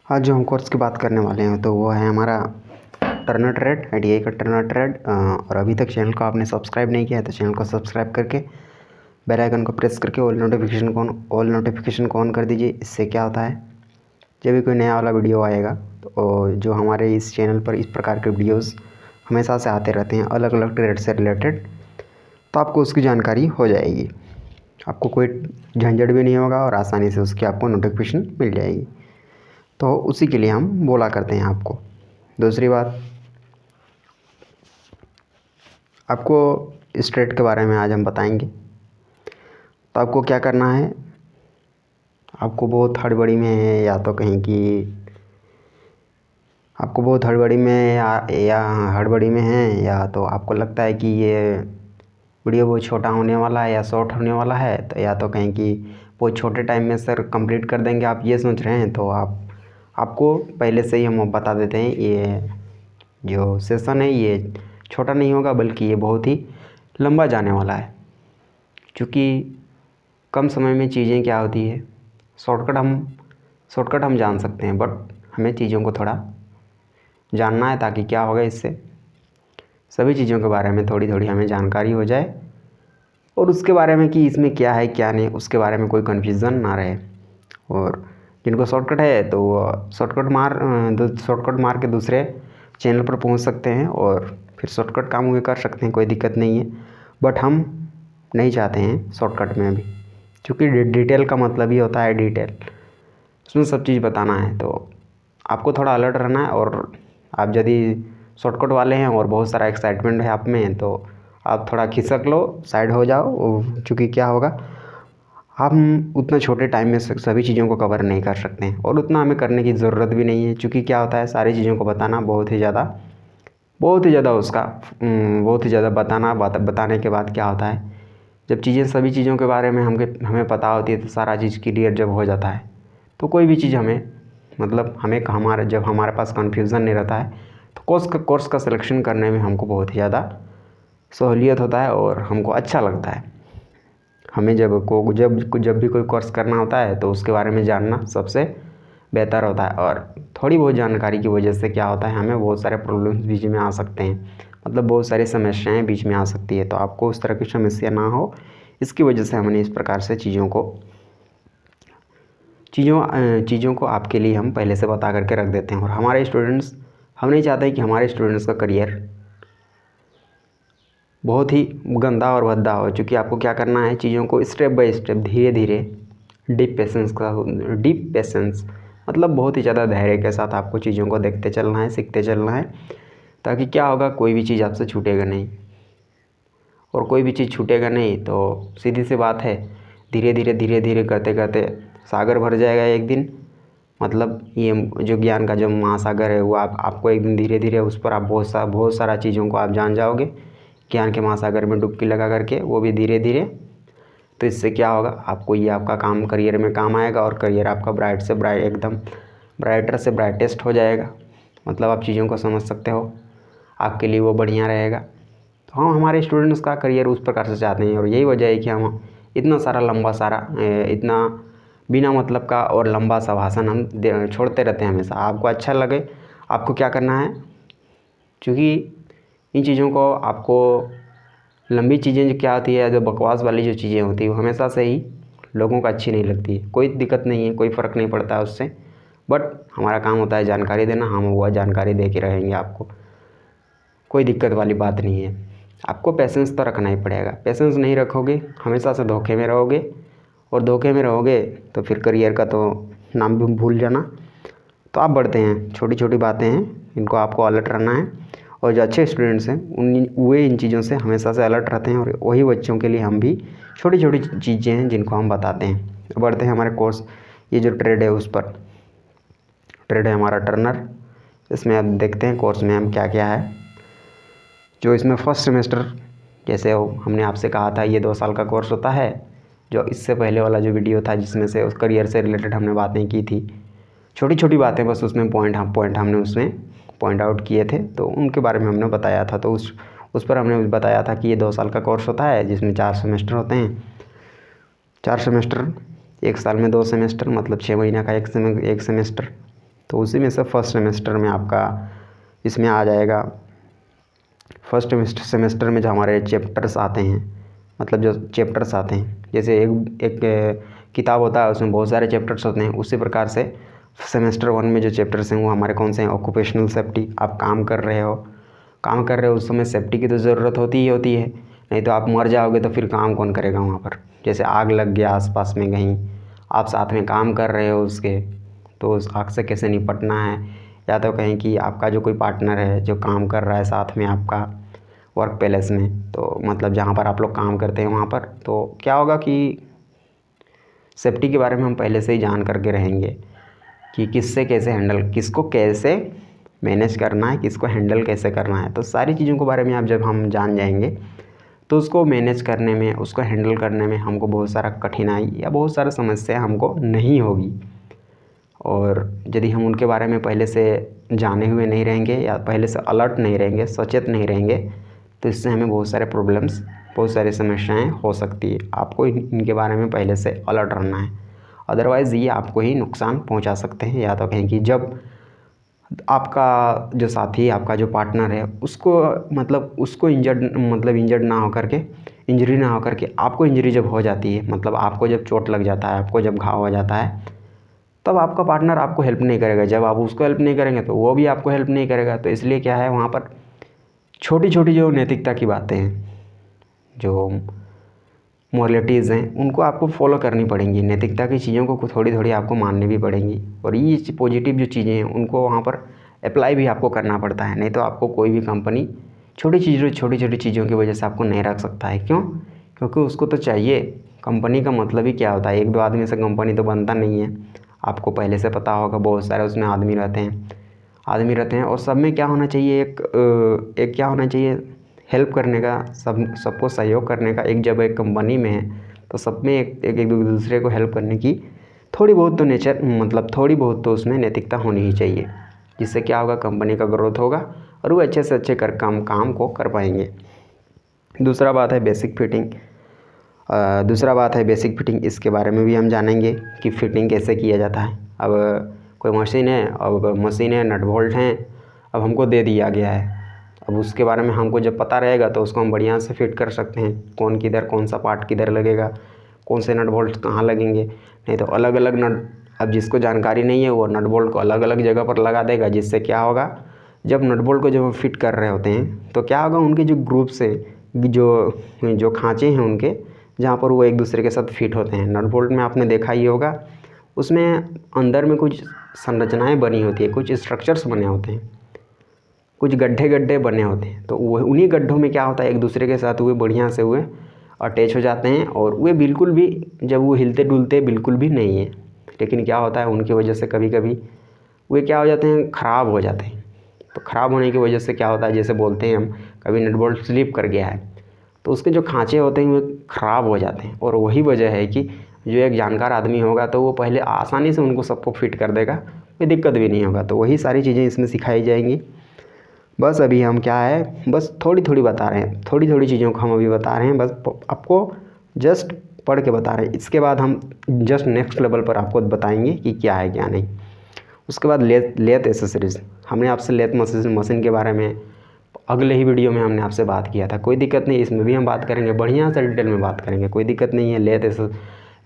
आज जो हम कोर्स की बात करने वाले हैं तो वो है हमारा टर्नर ट्रेड, आईटीआई का टर्नर ट्रेड। और अभी तक चैनल को आपने सब्सक्राइब नहीं किया है तो चैनल को सब्सक्राइब करके बेल आइकन को प्रेस करके ऑल नोटिफिकेशन को ऑन कर दीजिए। इससे क्या होता है, जब भी कोई नया वाला वीडियो आएगा तो जो हमारे इस चैनल पर इस प्रकार के वीडियोज़ हमेशा से आते रहते हैं अलग अलग ट्रेड से रिलेटेड, तो आपको उसकी जानकारी हो जाएगी। आपको कोई झंझट भी नहीं होगा और आसानी से उसकी आपको नोटिफिकेशन मिल जाएगी। तो उसी के लिए हम बोला करते हैं आपको। दूसरी बात, आपको इस ट्रेड के बारे में आज हम बताएंगे। तो आपको क्या करना है, आपको बहुत हड़बड़ी में है या तो कहीं कि आपको बहुत हड़बड़ी में या हड़बड़ी में है, या तो आपको लगता है कि ये वीडियो बहुत छोटा होने वाला है या शॉर्ट होने वाला है, तो या तो कहीं कि बहुत छोटे टाइम में सर कंप्लीट कर देंगे आप ये सोच रहे हैं, तो आपको पहले से ही हम बता देते हैं ये जो सेशन है ये छोटा नहीं होगा बल्कि ये बहुत ही लंबा जाने वाला है। क्योंकि कम समय में चीज़ें क्या होती है, शॉर्टकट हम जान सकते हैं, बट हमें चीज़ों को थोड़ा जानना है ताकि क्या होगा, इससे सभी चीज़ों के बारे में थोड़ी थोड़ी हमें जानकारी हो जाए और उसके बारे में कि इसमें क्या है क्या नहीं, उसके बारे में कोई कन्फ्यूज़न ना रहे। और जिनको शॉर्टकट है तो वो शॉर्टकट मार के दूसरे चैनल पर पहुंच सकते हैं और फिर शॉर्टकट काम भी कर सकते हैं, कोई दिक्कत नहीं है। बट हम नहीं चाहते हैं शॉर्टकट में अभी, क्योंकि डिटेल का मतलब ही होता है डिटेल, उसमें सब चीज़ बताना है। तो आपको थोड़ा अलर्ट रहना है। और आप यदि शॉर्टकट वाले हैं और बहुत सारा एक्साइटमेंट है आप में, तो आप थोड़ा खिसक लो, साइड हो जाओ, क्योंकि क्या होगा, हम उतना छोटे टाइम में सभी चीज़ों को कवर नहीं कर सकते हैं और उतना हमें करने की ज़रूरत भी नहीं है। क्योंकि क्या होता है, सारी चीज़ों को बताना बहुत ही ज़्यादा बहुत ही ज़्यादा बताने के बाद क्या होता है, जब सभी चीज़ों के बारे में हमें पता होती है तो सारा चीज़ क्लियर जब हो जाता है तो कोई भी चीज़ जब हमारे पास कन्फ्यूज़न नहीं रहता है तो कोर्स का सिलेक्शन करने में हमको बहुत ही ज़्यादा सहूलियत होता है और हमको अच्छा लगता है। हमें जब भी कोई कोर्स करना होता है तो उसके बारे में जानना सबसे बेहतर होता है। और थोड़ी बहुत जानकारी की वजह से क्या होता है, हमें बहुत सारे प्रॉब्लम्स बीच में आ सकते हैं, मतलब बहुत सारी समस्याएं बीच में आ सकती है। तो आपको उस तरह की समस्या ना हो, इसकी वजह से हमने इस प्रकार से चीज़ों को आपके लिए हम पहले से बता करके रख देते हैं। और हम नहीं चाहते कि हमारे स्टूडेंट्स का करियर बहुत ही गंदा और भद्दा हो। चूँकि आपको क्या करना है, चीज़ों को स्टेप बाय स्टेप धीरे धीरे डीप पेशेंस मतलब बहुत ही ज़्यादा धैर्य के साथ आपको चीज़ों को देखते चलना है, सीखते चलना है, ताकि क्या होगा, कोई भी चीज़ आपसे छूटेगा नहीं। और कोई भी चीज़ छूटेगा नहीं तो सीधी सी बात है, धीरे धीरे करते करते सागर भर जाएगा एक दिन। मतलब ये जो ज्ञान का जो महासागर है वो आपको एक दिन धीरे धीरे उस पर आप बहुत सारा चीज़ों को आप जान जाओगे ज्ञान के महासागर में डुबकी लगा करके, वो भी धीरे धीरे। तो इससे क्या होगा, आपको ये आपका काम करियर में काम आएगा और करियर आपका एकदम ब्राइटर से ब्राइटेस्ट हो जाएगा। मतलब आप चीज़ों को समझ सकते हो, आपके लिए वो बढ़िया रहेगा। तो हम हमारे स्टूडेंट्स का करियर उस प्रकार से चाहते हैं और यही वजह है कि हम इतना इतना बिना मतलब का और लंबा सा भाषण हम छोड़ते रहते हैं हमेशा। आपको अच्छा लगे, आपको क्या करना है, क्योंकि इन चीज़ों को आपको लंबी चीज़ें जो क्या होती है, जो बकवास वाली जो चीज़ें होती है वो हमेशा से ही लोगों को अच्छी नहीं लगती है। कोई दिक्कत नहीं है, कोई फ़र्क नहीं पड़ता है उससे, बट हमारा काम होता है जानकारी देना, हम वह जानकारी दे के रहेंगे आपको। कोई दिक्कत वाली बात नहीं है। आपको पेशेंस तो रखना ही पड़ेगा, पेशेंस नहीं रखोगे हमेशा से धोखे में रहोगे, और धोखे में रहोगे तो फिर करियर का तो नाम भी भूल जाना। तो आप बढ़ते हैं, छोटी छोटी बातें हैं, इनको आपको अलर्ट रहना है। और जो अच्छे स्टूडेंट्स हैं वे इन चीज़ों से हमेशा से अलर्ट रहते हैं, और वही बच्चों के लिए हम भी छोटी छोटी चीज़ें हैं जिनको हम बताते हैं। बढ़ते हैं हमारे कोर्स, ये जो ट्रेड है उस पर। ट्रेड है हमारा टर्नर, इसमें अब देखते हैं कोर्स में हम क्या क्या है। जो इसमें फर्स्ट सेमेस्टर, जैसे हमने आपसे कहा था ये 2 साल का कोर्स होता है। जो इससे पहले वाला जो वीडियो था जिसमें से उस करियर से रिलेटेड हमने बातें की थी, छोटी छोटी बातें बस उसमें पॉइंट हमने उसमें पॉइंट आउट किए थे, तो उनके बारे में हमने बताया था। तो उस पर हमने बताया था कि ये 2 साल का कोर्स होता है जिसमें 4 सेमेस्टर होते हैं। 4 सेमेस्टर, 1 साल में 2 सेमेस्टर, मतलब 6 महीने का एक सेमेस्टर। तो उसी में से फर्स्ट सेमेस्टर में आपका इसमें आ जाएगा। फर्स्ट सेमेस्टर में जो हमारे चैप्टर्स आते हैं, मतलब जो चैप्टर्स आते हैं, जैसे एक किताब होता है उसमें बहुत सारे चैप्टर्स होते हैं, उसी प्रकार से सेमेस्टर 1 में जो चैप्टर्स हैं वो हमारे कौन से हैं? Occupational safety. आप काम कर रहे हो उस समय सेफ्टी की तो ज़रूरत होती ही होती है, नहीं तो आप मर जाओगे तो फिर काम कौन करेगा वहाँ पर। जैसे आग लग गया आसपास में कहीं, आप साथ में काम कर रहे हो उसके, तो उस आग से कैसे निपटना है। या तो कहीं कि आपका जो कोई पार्टनर है जो काम कर रहा है साथ में आपका वर्क प्लेस में, तो मतलब जहाँ पर आप लोग काम करते हैं वहाँ पर, तो क्या होगा कि सेफ्टी के बारे में हम पहले से ही जान करके रहेंगे कि किससे कैसे हैंडल, किसको कैसे मैनेज करना है, किसको हैंडल कैसे करना है। तो सारी चीज़ों के बारे में आप जब हम जान जाएंगे तो उसको मैनेज करने में, उसको हैंडल करने में हमको बहुत सारा कठिनाई या बहुत सारा समस्या हमको नहीं होगी। और यदि हम उनके बारे में पहले से जाने हुए नहीं रहेंगे या पहले से अलर्ट नहीं रहेंगे, सचेत नहीं रहेंगे, तो इससे हमें बहुत सारे प्रॉब्लम्स, बहुत सारी समस्याएं हो सकती है। आपको इनके बारे में पहले से अलर्ट रहना है, अदरवाइज़ ये आपको ही नुकसान पहुंचा सकते हैं। या तो कहें कि जब आपका जो साथी, आपका जो पार्टनर है, उसको इंजर्ड ना हो करके, इंजरी ना हो करके आपको इंजरी जब हो जाती है, मतलब आपको जब चोट लग जाता है, आपको जब घाव हो जाता है, तब आपका पार्टनर आपको हेल्प नहीं करेगा। जब आप उसको हेल्प नहीं करेंगे तो वो भी आपको हेल्प नहीं करेगा। तो इसलिए क्या है, वहाँ पर छोटी छोटी जो नैतिकता की बातें हैं, जो मोरलिटीज़ हैं, उनको आपको फॉलो करनी पड़ेंगी। नैतिकता की चीज़ों को थोड़ी थोड़ी आपको माननी भी पड़ेंगी, और ये पॉजिटिव जो चीज़ें हैं उनको वहाँ पर अप्लाई भी आपको करना पड़ता है। नहीं तो आपको कोई भी कंपनी छोटी छोटी चीज़ों की वजह से आपको नहीं रख सकता है। क्यों? क्योंकि उसको तो चाहिए। कंपनी का मतलब ही क्या होता है? एक दो आदमी से कंपनी तो बनता नहीं है। आपको पहले से पता होगा, बहुत सारे उसमें आदमी रहते हैं और सब में क्या होना चाहिए, एक क्या होना चाहिए, हेल्प करने का, सबको सहयोग करने का। जब एक कंपनी में है तो सब में एक दूसरे को हेल्प करने की थोड़ी बहुत तो उसमें नैतिकता होनी ही चाहिए, जिससे क्या होगा, कंपनी का ग्रोथ होगा और वो अच्छे से अच्छे काम को कर पाएंगे। दूसरा बात है बेसिक फिटिंग। इसके बारे में भी हम जानेंगे कि फिटिंग कैसे किया जाता है। अब कोई मशीन है, नट बोल्ट हैं, अब हमको दे दिया गया है। अब उसके बारे में हमको जब पता रहेगा तो उसको हम बढ़िया से फिट कर सकते हैं, कौन सा पार्ट किधर लगेगा, कौन से नट बोल्ट कहाँ लगेंगे। नहीं तो अलग अलग नट, अब जिसको जानकारी नहीं है वो नट बोल्ट को अलग अलग जगह पर लगा देगा, जिससे क्या होगा, जब नट बोल्ट को जब हम फिट कर रहे होते हैं तो क्या होगा, उनके जो ग्रुप से जो खाँचे हैं उनके, जहाँ पर वो एक दूसरे के साथ फिट होते हैं। नट बोल्ट में आपने देखा ही होगा, उसमें अंदर में कुछ संरचनाएं बनी होती है, कुछ स्ट्रक्चर्स बने होते हैं, कुछ गड्ढे बने होते हैं। तो वो उन्हीं गड्ढों में क्या होता है, एक दूसरे के साथ वे बढ़िया से हुए अटैच हो जाते हैं, और वे बिल्कुल भी, जब वो हिलते डुलते बिल्कुल भी नहीं है। लेकिन क्या होता है, उनकी वजह से कभी कभी वे क्या हो जाते हैं, ख़राब हो जाते हैं। तो ख़राब होने की वजह से क्या होता है, जैसे बोलते हैं हम, कभी नट बोल्ट स्लिप कर गया है तो उसके जो खाँचे होते हैं वे ख़राब हो जाते हैं। और वही वजह है कि जो एक जानकार आदमी होगा तो वो पहले आसानी से उनको सबको फिट कर देगा, कोई दिक्कत भी नहीं होगा। तो वही सारी चीज़ें इसमें सिखाई जाएंगी। बस अभी हम क्या है, बस थोड़ी थोड़ी बता रहे हैं, थोड़ी चीज़ों को हम अभी बता रहे हैं, बस आपको जस्ट पढ़ के बता रहे हैं। इसके बाद हम जस्ट नेक्स्ट लेवल पर आपको बताएंगे कि क्या है क्या नहीं। उसके बाद लेथ एसेसरीज़, हमने आपसे लेथ मशीन के बारे में अगले ही वीडियो में हमने आपसे बात किया था। कोई दिक्कत नहीं, इसमें भी हम बात करेंगे, बढ़िया से डिटेल में बात करेंगे, कोई दिक्कत नहीं है।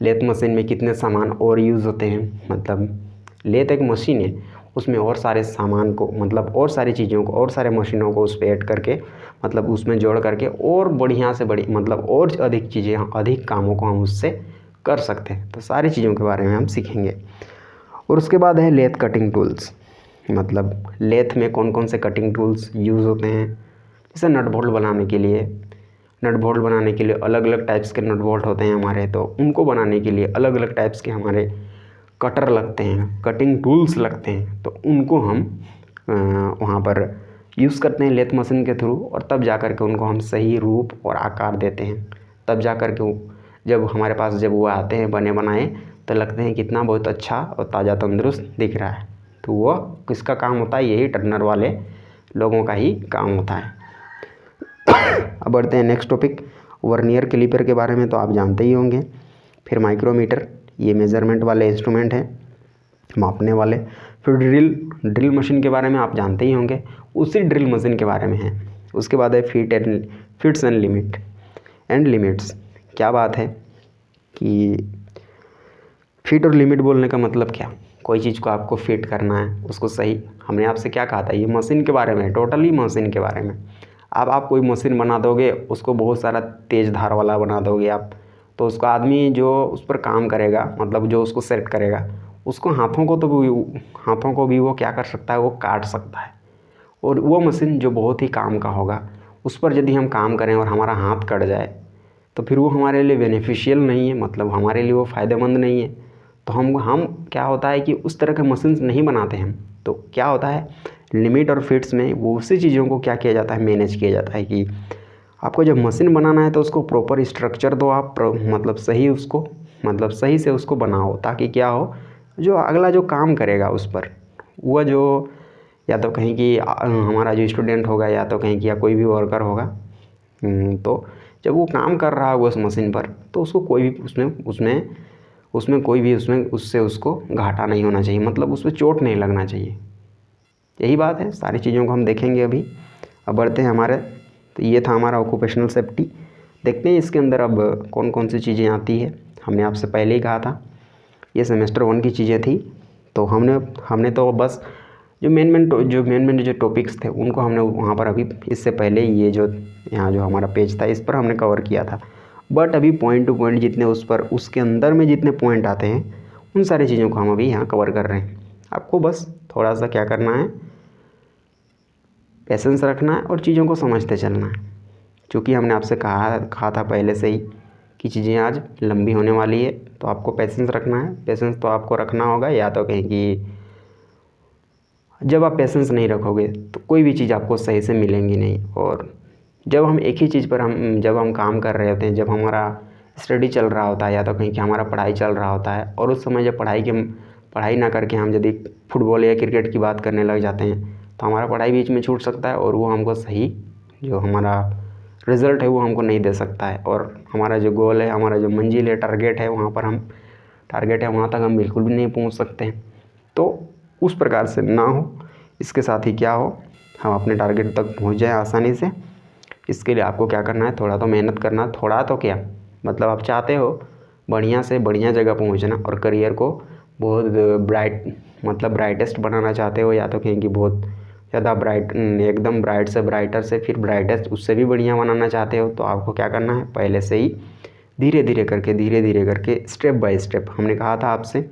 लेथ मशीन में कितने सामान और यूज़ होते हैं, मतलब लेथ एक मशीन है, उसमें और सारे सामान को, मतलब और सारी चीज़ों को, और सारे मशीनों को उस पर ऐड करके, मतलब उसमें जोड़ करके और बढ़िया से बड़ी, मतलब और अधिक चीज़ें, अधिक कामों को हम उससे कर सकते हैं। तो सारी चीज़ों के बारे में हम सीखेंगे। और उसके बाद है लेथ कटिंग टूल्स, मतलब लेथ में कौन कौन से कटिंग टूल्स यूज़ होते हैं। जैसे नट बोल्ट बनाने के लिए अलग अलग टाइप्स के नट बोल्ट होते हैं हमारे, तो उनको बनाने के लिए अलग अलग टाइप्स के हमारे कटर लगते हैं, कटिंग टूल्स लगते हैं। तो उनको हम वहाँ पर यूज़ करते हैं लेथ मशीन के थ्रू, और तब जा कर के उनको हम सही रूप और आकार देते हैं। तब जा कर के जब हमारे पास जब वो आते हैं बने बनाए, तो लगते हैं कितना बहुत अच्छा और ताज़ा तंदुरुस्त दिख रहा है। तो वो किसका काम होता है, यही टर्नर वाले लोगों का ही काम होता है। अब बढ़ते हैं नेक्स्ट टॉपिक, वर्नियर कैलिपर के बारे में तो आप जानते ही होंगे। फिर माइक्रोमीटर, ये मेज़रमेंट वाले इंस्ट्रूमेंट हैं। मापने वाले। फिर ड्रिल मशीन के बारे में आप जानते ही होंगे, उसी ड्रिल मशीन के बारे में है। उसके बाद है फिट्स एंड लिमिट्स। क्या बात है कि फिट और लिमिट बोलने का मतलब क्या, कोई चीज़ को आपको फिट करना है, उसको सही। हमने आपसे क्या कहा था, ये मशीन के बारे में, टोटली मशीन के बारे में। अब आप कोई मशीन बना दोगे, उसको बहुत सारा तेज़ धार वाला बना दोगे आप, तो उसको आदमी जो उस पर काम करेगा, मतलब जो उसको सेट करेगा, उसको हाथों को भी वो क्या कर सकता है, वो काट सकता है। और वो मशीन जो बहुत ही काम का होगा, उस पर यदि हम काम करें और हमारा हाथ कट जाए, तो फिर वो हमारे लिए बेनिफिशियल नहीं है, मतलब हमारे लिए वो फ़ायदेमंद नहीं है। तो हम क्या होता है कि उस तरह के मशीन्स नहीं बनाते हम। तो क्या होता है, लिमिट और फिट्स में वो उसी चीज़ों को क्या किया जाता है, मैनेज किया जाता है कि आपको जब मशीन बनाना है तो उसको प्रॉपर स्ट्रक्चर दो आप, मतलब सही से उसको बनाओ, ताकि क्या हो, जो अगला जो काम करेगा उस पर, वह जो या तो कहीं कि हमारा जो स्टूडेंट होगा, या तो कहीं कि या कोई भी वर्कर होगा, तो जब वो काम कर रहा होगा उस मशीन पर, तो उसको कोई भी उससे उसको घाटा नहीं होना चाहिए, मतलब उस पर चोट नहीं लगना चाहिए। यही बात है, सारी चीज़ों को हम देखेंगे अभी। अब बढ़ते हैं हमारे, तो ये था हमारा ऑक्यूपेशनल सेफ्टी। देखते हैं इसके अंदर अब कौन कौन सी चीज़ें आती है। हमने आपसे पहले ही कहा था, ये सेमेस्टर 1 की चीज़ें थी। तो हमने तो बस जो मेन जो टॉपिक्स थे उनको हमने वहाँ पर अभी इससे पहले ये जो यहाँ जो हमारा पेज था इस पर हमने कवर किया था। बट अभी पॉइंट टू पॉइंट जितने उसके अंदर में जितने पॉइंट आते हैं, उन सारी चीज़ों को हम अभी यहाँ कवर कर रहे हैं। आपको बस थोड़ा सा क्या करना है, पेशेंस रखना है और चीज़ों को समझते चलना है। क्योंकि हमने आपसे कहा था पहले से ही कि चीज़ें आज लंबी होने वाली है, तो आपको पेशेंस रखना है। पेशेंस तो आपको रखना होगा, या तो कहीं कि जब आप पेशेंस नहीं रखोगे तो कोई भी चीज़ आपको सही से मिलेंगी नहीं। और जब हम एक ही चीज़ पर जब हम काम कर रहे होते हैं, जब हमारा स्टडी चल रहा होता है, या तो कहीं कि हमारा पढ़ाई चल रहा होता है, और उस समय जब पढ़ाई ना करके हम यदि फुटबॉल या क्रिकेट की बात करने लग जाते हैं, तो हमारा पढ़ाई बीच में छूट सकता है, और वो हमको सही जो हमारा रिज़ल्ट है वो हमको नहीं दे सकता है। और हमारा जो गोल है, हमारा जो मंजिल है, टारगेट है, वहाँ तक हम बिल्कुल भी नहीं पहुँच सकते हैं। तो उस प्रकार से ना हो, इसके साथ ही क्या हो, हम अपने टारगेट तक पहुँच जाएँ आसानी से। इसके लिए आपको क्या करना है, थोड़ा तो मेहनत करना। थोड़ा तो क्या, मतलब आप चाहते हो बढ़िया से बढ़िया जगह पहुँचना, और करियर को बहुत ब्राइटेस्ट बनाना चाहते हो, या तो कहीं कि बहुत ज़्यादा एकदम ब्राइट से ब्राइटर से फिर ब्राइटेस्ट उससे भी बढ़िया बनाना चाहते हो, तो आपको क्या करना है, पहले से ही धीरे धीरे करके स्टेप बाय स्टेप। हमने कहा था आपसे,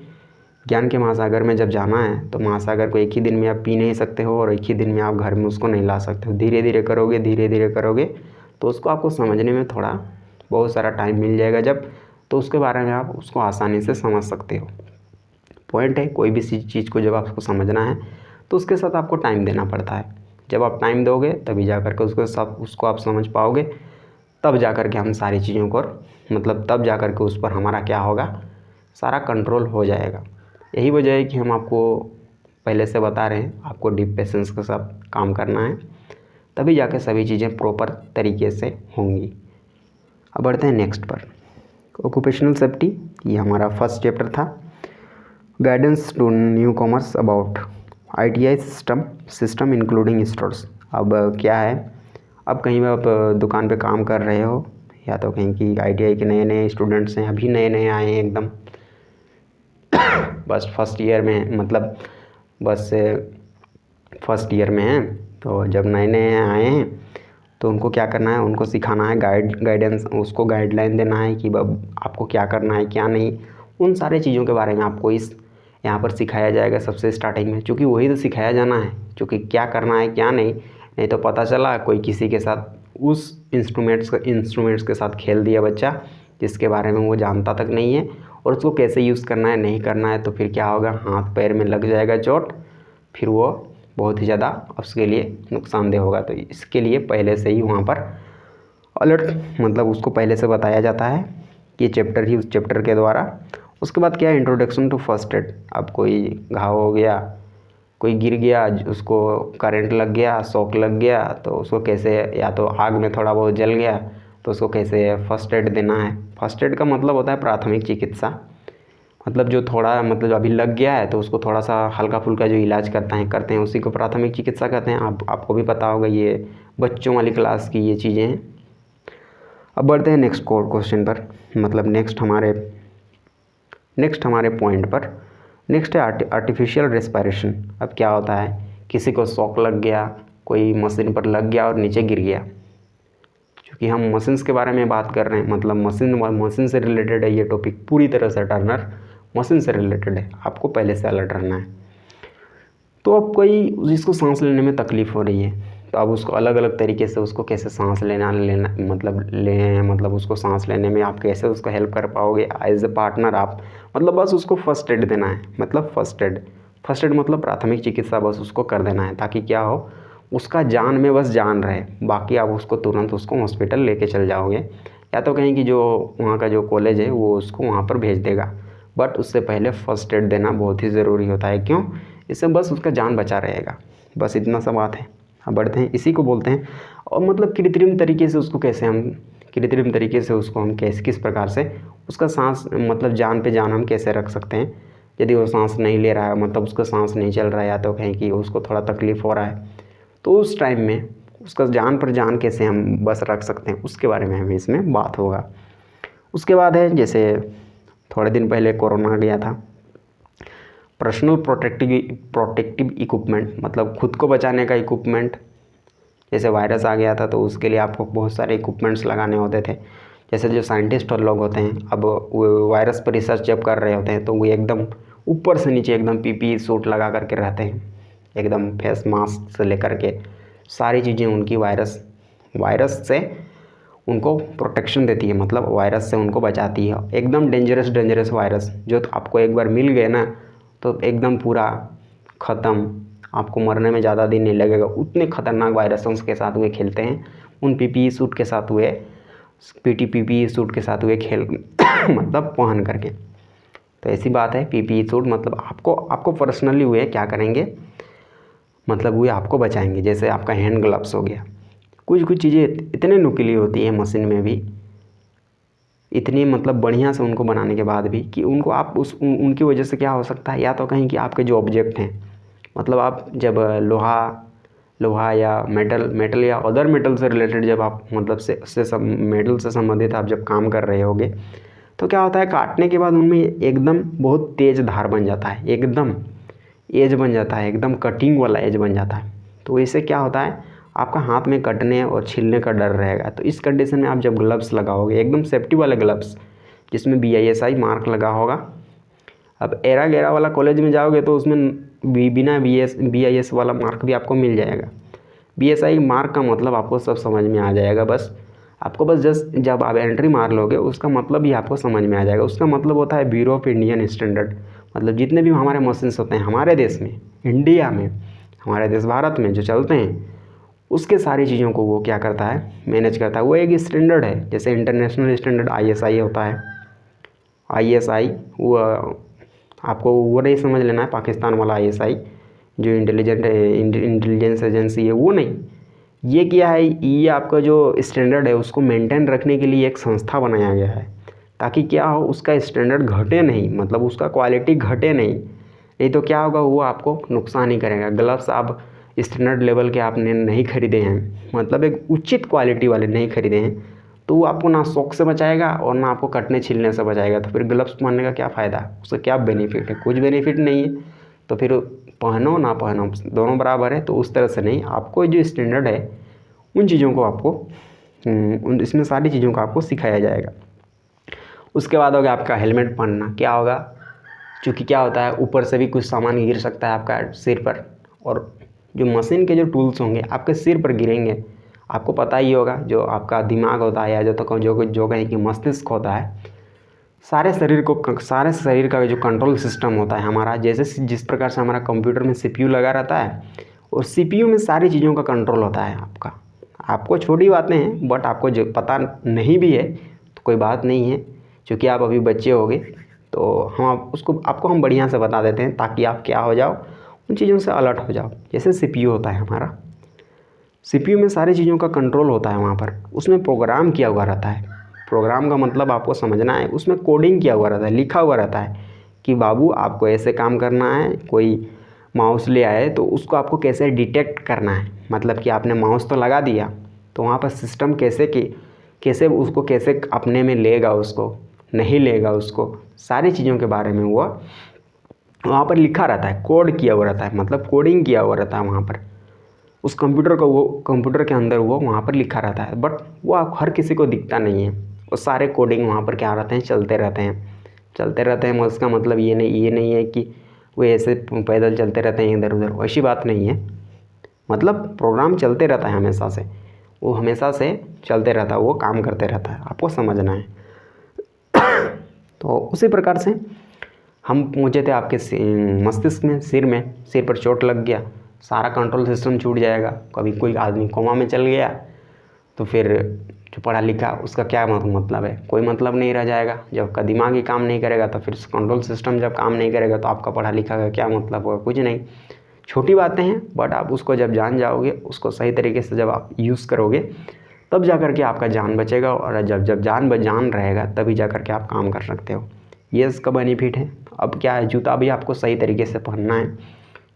ज्ञान के महासागर में जब जाना है तो महासागर को एक ही दिन में आप पी नहीं सकते हो, और एक ही दिन में आप घर में उसको नहीं ला सकते हो। धीरे धीरे करोगे तो उसको आपको समझने में थोड़ा बहुत सारा टाइम मिल जाएगा जब, तो उसके बारे में आप उसको आसानी से समझ सकते हो। पॉइंट है, कोई भी चीज़ को जब आपको समझना है तो उसके साथ आपको टाइम देना पड़ता है। जब आप टाइम दोगे तभी जा कर के उसको आप समझ पाओगे, तब जा कर के हम सारी चीज़ों को, मतलब तब जा कर के उस पर हमारा क्या होगा, सारा कंट्रोल हो जाएगा। यही वजह है कि हम आपको पहले से बता रहे हैं, आपको डीप पेशेंस के साथ काम करना है, तभी जाके सभी चीज़ें प्रॉपर तरीके से होंगी। अब बढ़ते हैं नेक्स्ट पर, ऑक्यूपेशनल सेफ्टी। ये हमारा फर्स्ट चैप्टर था, guidance to new comers about ITI system including stores. अब क्या है, अब कहीं आप दुकान पे काम कर रहे हो, या तो कहीं की ITI के नए स्टूडेंट्स हैं, अभी नए आए हैं एकदम, बस फर्स्ट ईयर में, मतलब बस फर्स्ट ईयर में हैं। तो जब नए आए हैं तो उनको क्या करना है, उनको सिखाना है, गाइडेंस, उसको गाइडलाइन देना है कि आपको क्या करना है क्या नहीं। उन सारे चीज़ों के बारे में आपको यहाँ पर सिखाया जाएगा सबसे स्टार्टिंग में, क्योंकि वही तो सिखाया जाना है, क्योंकि क्या करना है क्या नहीं तो पता चला कोई किसी के साथ उस इंस्ट्रूमेंट्स के साथ खेल दिया बच्चा, जिसके बारे में वो जानता तक नहीं है, और उसको कैसे यूज़ करना है नहीं करना है, तो फिर क्या होगा, हाथ पैर में लग जाएगा चोट, फिर वो बहुत ही ज़्यादा उसके लिए नुकसानदेह होगा। तो इसके लिए पहले से ही वहाँ पर अलर्ट, मतलब उसको पहले से बताया जाता है कि चैप्टर ही उस चैप्टर के द्वारा। उसके बाद क्या है, इंट्रोडक्शन टू फर्स्ट एड। अब कोई घाव हो गया, कोई गिर गया, उसको करंट लग गया, शॉक लग गया, तो उसको कैसे, या तो आग में थोड़ा बहुत जल गया तो उसको कैसे फर्स्ट एड देना है। फर्स्ट एड का मतलब होता है प्राथमिक चिकित्सा, मतलब जो थोड़ा मतलब अभी लग गया है तो उसको थोड़ा सा हल्का फुल्का जो इलाज करते हैं उसी को प्राथमिक चिकित्सा कहते हैं। आपको भी पता होगा, ये बच्चों वाली क्लास की ये चीज़ें हैं। अब बढ़ते हैं नेक्स्ट क्वेश्चन पर, मतलब नेक्स्ट हमारे पॉइंट पर। नेक्स्ट है आर्टिफिशियल रेस्पिरेशन। अब क्या होता है, किसी को शॉक लग गया, कोई मशीन पर लग गया और नीचे गिर गया। क्योंकि हम मशीन्स के बारे में बात कर रहे हैं, मतलब मशीन से रिलेटेड है ये टॉपिक पूरी तरह से। टर्नर मशीन से रिलेटेड है, आपको पहले से अलर्ट रहना है। तो अब कोई जिसको सांस लेने में तकलीफ़ हो रही है, तो अब उसको अलग अलग तरीके से उसको कैसे सांस लेना मतलब उसको सांस लेने में आप कैसे उसको हेल्प कर पाओगे एज ए पार्टनर आप, मतलब बस उसको फर्स्ट एड देना है। मतलब फर्स्ट एड मतलब प्राथमिक चिकित्सा बस उसको कर देना है, ताकि क्या हो, उसका जान में बस जान रहे। बाकी आप उसको तुरंत उसको हॉस्पिटल लेके चल जाओगे, या तो कहीं कि जो वहाँ का जो कॉलेज है वो उसको वहाँ पर भेज देगा। बट उससे पहले फर्स्ट एड देना बहुत ही ज़रूरी होता है। क्यों? इससे बस उसका जान बचा रहेगा। बस इतना सा बात है। अब बढ़ते हैं, इसी को बोलते हैं। और मतलब कृत्रिम तरीके से उसको हम कैसे किस प्रकार से उसका सांस मतलब जान पे जान हम कैसे रख सकते हैं। यदि वो सांस नहीं ले रहा है, मतलब उसका सांस नहीं चल रहा है, या तो कहीं कि उसको थोड़ा तकलीफ़ हो रहा है, तो उस टाइम में उसका जान पर जान कैसे हम बस रख सकते हैं, उसके बारे में हमें इसमें बात होगा। उसके बाद है, जैसे थोड़े दिन पहले कोरोना गया था, पर्सनल प्रोटेक्टिव इक्विपमेंट, मतलब खुद को बचाने का इक्विपमेंट। जैसे वायरस आ गया था तो उसके लिए आपको बहुत सारे इक्विपमेंट्स लगाने होते थे। जैसे जो साइंटिस्ट और लोग होते हैं, अब वो वायरस पर रिसर्च जब कर रहे होते हैं तो वो एकदम ऊपर से नीचे एकदम पीपीई सूट लगा करके रहते हैं, एकदम फेस मास्क से लेकर के सारी चीज़ें उनकी वायरस से उनको प्रोटेक्शन देती है, मतलब वायरस से उनको बचाती है। एकदम डेंजरस वायरस जो आपको एक बार मिल गए ना तो एकदम पूरा ख़त्म, आपको मरने में ज़्यादा दिन नहीं लगेगा। उतने खतरनाक वायरसों के साथ वे खेलते हैं, उन पीपीई सूट के साथ हुए पीपीई सूट के साथ हुए खेल मतलब पहन करके। तो ऐसी बात है, पीपीई सूट मतलब आपको पर्सनली हुए क्या करेंगे, मतलब वे आपको बचाएंगे। जैसे आपका हैंड ग्लव्स हो गया, कुछ चीज़ें इतने नुकीली होती है मशीन में भी, इतनी मतलब बढ़िया से उनको बनाने के बाद भी कि उनको आप उनकी वजह से क्या हो सकता है, या तो कहीं कि आपके जो ऑब्जेक्ट हैं, मतलब आप जब लोहा या मेटल या अदर मेटल से रिलेटेड जब आप मतलब सब मेटल से संबंधित आप जब काम कर रहे होगे, तो क्या होता है, काटने के बाद उनमें एकदम बहुत तेज़ धार बन जाता है, एकदम एज बन जाता है, एकदम कटिंग वाला एज बन जाता है। तो इससे क्या होता है, आपका हाथ में कटने और छीलने का डर रहेगा। तो इस कंडीशन में आप जब ग्लव्स लगाओगे, एकदम सेफ्टी वाले ग्लव्स जिसमें BISI मार्क लगा होगा। अब एरा गैरा वाला कॉलेज में जाओगे तो उसमें बिना BIS वाला मार्क भी आपको मिल जाएगा। BSI मार्क का मतलब आपको सब समझ में आ जाएगा। जस्ट जब आप एंट्री मार लोगे उसका मतलब ही आपको समझ में आ जाएगा। उसका मतलब होता है ब्यूरो ऑफ इंडियन स्टैंडर्ड। मतलब जितने भी हमारे मशीन्स होते हैं हमारे देश में, इंडिया में, हमारे देश भारत में जो चलते हैं, उसके सारी चीज़ों को वो क्या करता है, मैनेज करता है। वो एक स्टैंडर्ड है, जैसे इंटरनेशनल स्टैंडर्ड ISI होता है। ISI वो आपको वो नहीं समझ लेना है, पाकिस्तान वाला ISI जो इंटेलिजेंस एजेंसी है वो नहीं। ये क्या है, ये आपका जो स्टैंडर्ड है उसको मेंटेन रखने के लिए एक संस्था बनाया गया है, ताकि क्या हो, उसका स्टैंडर्ड घटे नहीं, मतलब उसका क्वालिटी घटे नहीं तो क्या होगा, वो आपको नुकसान ही करेगा। ग्लव्स आप स्टैंडर्ड लेवल के आपने नहीं खरीदे हैं, मतलब एक उचित क्वालिटी वाले नहीं खरीदे हैं, तो वो आपको ना शॉक से बचाएगा और ना आपको कटने छिलने से बचाएगा। तो फिर ग्लव्स पहनने का क्या फ़ायदा, उसका क्या बेनिफिट है, कुछ बेनिफिट नहीं है। तो फिर पहनो ना पहनो दोनों बराबर है। तो उस तरह से नहीं, आपको जो स्टैंडर्ड है उन चीज़ों को आपको इसमें सारी चीज़ों को आपको सिखाया जाएगा। उसके बाद होगा आपका हेलमेट पहनना। क्या होगा, क्योंकि क्या होता है, ऊपर से भी कुछ सामान गिर सकता है आपका सिर पर, और जो मशीन के जो टूल्स होंगे आपके सिर पर गिरेंगे। आपको पता ही होगा, जो आपका दिमाग होता है या जो कहीं कि मस्तिष्क होता है, सारे शरीर का जो कंट्रोल सिस्टम होता है हमारा, जैसे जिस प्रकार से हमारा कंप्यूटर में CPU लगा रहता है, और CPU में सारी चीज़ों का कंट्रोल होता है आपका। आपको छोटी बातें हैं, बट आपको जो पता नहीं भी है तो कोई बात नहीं है, क्योंकि आप अभी बच्चे होगे, तो आपको हम बढ़िया से बता देते हैं, ताकि आप क्या हो जाओ, उन चीज़ों से अलर्ट हो जाओ। जैसे CPU होता है हमारा, CPU में सारी चीज़ों का कंट्रोल होता है वहाँ पर, उसमें प्रोग्राम किया हुआ रहता है। प्रोग्राम का मतलब आपको समझना है, उसमें कोडिंग किया हुआ रहता है, लिखा हुआ रहता है कि बाबू आपको ऐसे काम करना है, कोई माउस ले आए तो उसको आपको कैसे डिटेक्ट करना है, मतलब कि आपने माउस तो लगा दिया तो वहाँ पर सिस्टम कैसे उसको कैसे अपने में लेगा, उसको नहीं लेगा, उसको सारी चीज़ों के बारे में वो वहाँ पर लिखा रहता है, कोड किया हुआ रहता है, मतलब कोडिंग किया हुआ रहता है वहाँ पर उस कंप्यूटर को, वो कंप्यूटर के अंदर वो वहाँ पर लिखा रहता है। बट वो हर किसी को दिखता नहीं है। वो सारे कोडिंग वहाँ पर क्या रहते हैं, चलते रहते हैं। उसका मतलब ये नहीं है कि वो ऐसे पैदल चलते रहते हैं इधर उधर, वैसी बात नहीं है। मतलब प्रोग्राम चलते रहता है हमेशा से, वो हमेशा से चलते रहता है, वो काम करते रहता है, आपको समझना है। तो उसी प्रकार से हम पहुँचे थे आपके मस्तिष्क में, सिर पर चोट लग गया, सारा कंट्रोल सिस्टम छूट जाएगा। कभी कोई आदमी कोमा में चल गया तो फिर जो पढ़ा लिखा उसका क्या मतलब है, कोई मतलब नहीं रह जाएगा। जब आपका दिमाग ही काम नहीं करेगा तो फिर कंट्रोल सिस्टम जब काम नहीं करेगा तो आपका पढ़ा लिखा का क्या मतलब होगा, कुछ नहीं। छोटी बातें हैं, बट आप उसको जब जान जाओगे, उसको सही तरीके से जब आप यूज़ करोगे तब जा कर के आपका जान बचेगा, और जब जान रहेगा तभी जा कर के आप काम कर सकते हो। ये इसका बेनिफिट है। अब क्या है, जूता भी आपको सही तरीके से पहनना है,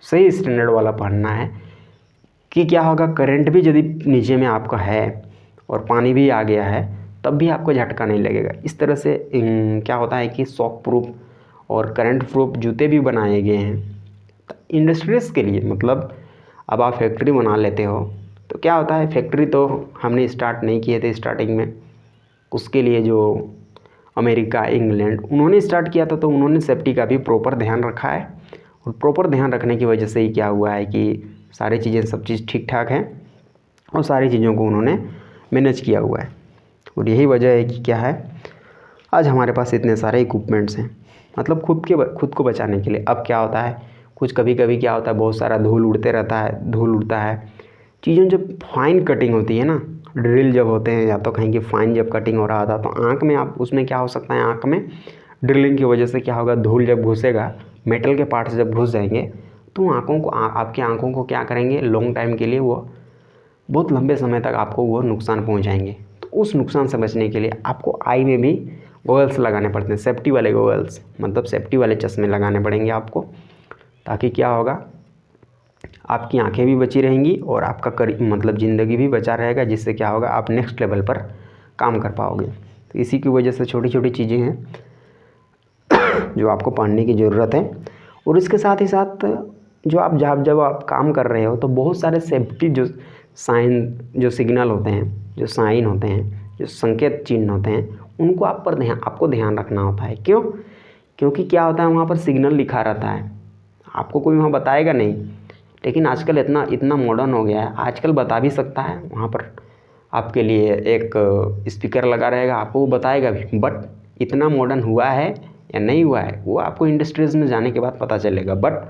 सही स्टैंडर्ड वाला पहनना है कि क्या होगा, करंट भी यदि नीचे में आपका है और पानी भी आ गया है तब भी आपको झटका नहीं लगेगा। इस तरह से क्या होता है कि शॉक प्रूफ और करंट प्रूफ जूते भी बनाए गए हैं इंडस्ट्रीज के लिए। मतलब अब आप फैक्ट्री बना लेते हो तो क्या होता है, फैक्ट्री तो हमने स्टार्ट नहीं किए थे स्टार्टिंग में, उसके लिए जो अमेरिका, इंग्लैंड उन्होंने स्टार्ट किया था, तो उन्होंने सेफ्टी का भी प्रॉपर ध्यान रखा है। और प्रॉपर ध्यान रखने की वजह से ही क्या हुआ है कि सारी चीज़ें, सब चीज़ ठीक ठाक है और सारी चीज़ों को उन्होंने मैनेज किया हुआ है। और यही वजह है कि क्या है, आज हमारे पास इतने सारे इक्विपमेंट्स हैं, मतलब खुद को बचाने के लिए। अब क्या होता है, कुछ कभी क्या होता है, बहुत सारा धूल उड़ता है। चीज़ों जब फाइन कटिंग होती है ना, ड्रिल जब होते हैं या तो कहीं की फाइन जब कटिंग हो रहा था तो आँख में आप उसमें क्या हो सकता है, आँख में ड्रिलिंग की वजह से क्या होगा, धूल जब घुसेगा, मेटल के पार्ट्स जब घुस जाएंगे तो आपकी आँखों को क्या करेंगे, लॉन्ग टाइम के लिए, वो बहुत लंबे समय तक आपको वो नुकसान पहुँचाएंगे। तो उस नुकसान से बचने के लिए आपको आई में भी गोगल्स लगाने पड़ते हैं, सेफ्टी वाले गोगल्स, मतलब सेफ्टी वाले चश्मे लगाने पड़ेंगे आपको, ताकि क्या होगा, आपकी आंखें भी बची रहेंगी और आपका मतलब ज़िंदगी भी बचा रहेगा, जिससे क्या होगा, आप नेक्स्ट लेवल पर काम कर पाओगे। तो इसी की वजह से छोटी छोटी चीज़ें हैं जो आपको पढ़ने की ज़रूरत है। और इसके साथ ही साथ जब आप काम कर रहे हो तो बहुत सारे सेफ्टी जो सिग्नल होते हैं, जो साइन होते हैं, जो संकेत चिन्ह होते हैं, उनको आपको ध्यान रखना होता है। क्योंकि क्या होता है, वहाँ पर सिग्नल लिखा रहता है, आपको कोई वहाँ बताएगा नहीं, लेकिन आजकल इतना मॉडर्न हो गया है, आजकल बता भी सकता है। वहाँ पर आपके लिए एक स्पीकर लगा रहेगा, आपको वो बताएगा भी। बट इतना मॉडर्न हुआ है या नहीं हुआ है, वो आपको इंडस्ट्रीज़ में जाने के बाद पता चलेगा। बट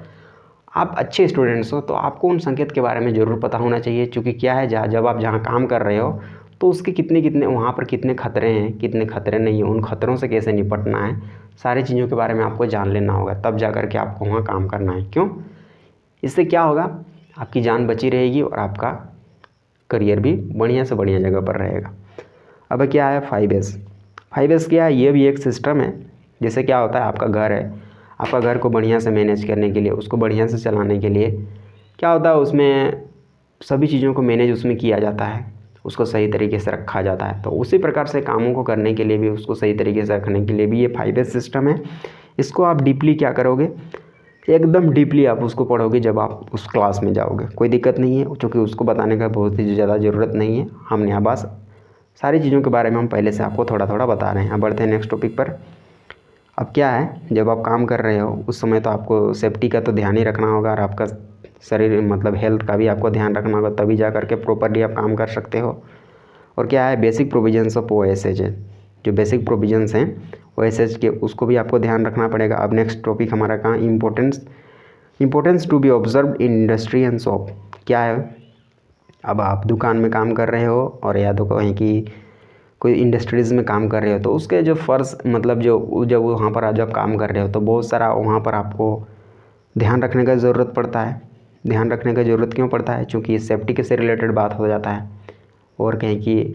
आप अच्छे स्टूडेंट्स हो तो आपको उन संकेत के बारे में ज़रूर पता होना चाहिए। क्योंकि क्या है, जब आप जहाँ काम कर रहे हो तो उसके कितने वहाँ पर कितने खतरे हैं, कितने खतरे नहीं हैं, उन खतरों से कैसे निपटना है, सारी चीज़ों के बारे में आपको जान लेना होगा, तब जा कर के आपको वहाँ काम करना है। क्यों? इससे क्या होगा, आपकी जान बची रहेगी और आपका करियर भी बढ़िया से बढ़िया जगह पर रहेगा। अब क्या है 5S क्या है, ये भी एक सिस्टम है। जैसे क्या होता है, आपका घर है, आपका घर को बढ़िया से मैनेज करने के लिए, उसको बढ़िया से चलाने के लिए क्या होता है, उसमें सभी चीज़ों को मैनेज उसमें किया जाता है, उसको सही तरीके से रखा जाता है। तो उसी प्रकार से कामों को करने के लिए भी, उसको सही तरीके से रखने के लिए भी ये 5S सिस्टम है। इसको आप डीपली क्या करोगे, एकदम डीपली आप उसको पढ़ोगे जब आप उस क्लास में जाओगे, कोई दिक्कत नहीं है, क्योंकि उसको बताने का बहुत ही ज़्यादा ज़रूरत नहीं है। हमने यहाँ बस सारी चीज़ों के बारे में हम पहले से आपको थोड़ा थोड़ा बता रहे हैं। अब बढ़ते हैं नेक्स्ट टॉपिक पर। अब क्या है, जब आप काम कर रहे हो उस समय तो आपको सेफ्टी का तो ध्यान ही रखना होगा, और आपका शरीर मतलब हेल्थ का भी आपको ध्यान रखना होगा, तभी जा करके प्रॉपर्ली आप काम कर सकते हो। और क्या है, बेसिक प्रोविजंस ऑफ OSH है, जो बेसिक प्रोविजंस हैं OSH के, उसको भी आपको ध्यान रखना पड़ेगा। अब नेक्स्ट टॉपिक हमारा कहाँ, importance to be observe in industry and shop. क्या है, अब आप दुकान में काम कर रहे हो और या तो कहीं की कोई इंडस्ट्रीज़ में काम कर रहे हो, तो उसके जो फर्श मतलब जब वहाँ पर जब काम कर रहे हो तो बहुत सारा वहाँ पर आपको ध्यान रखने का ज़रूरत पड़ता है। ध्यान रखने का ज़रूरत क्यों पड़ता है, क्योंकि सेफ्टी के से रिलेटेड बात हो जाता है। और कहीं कि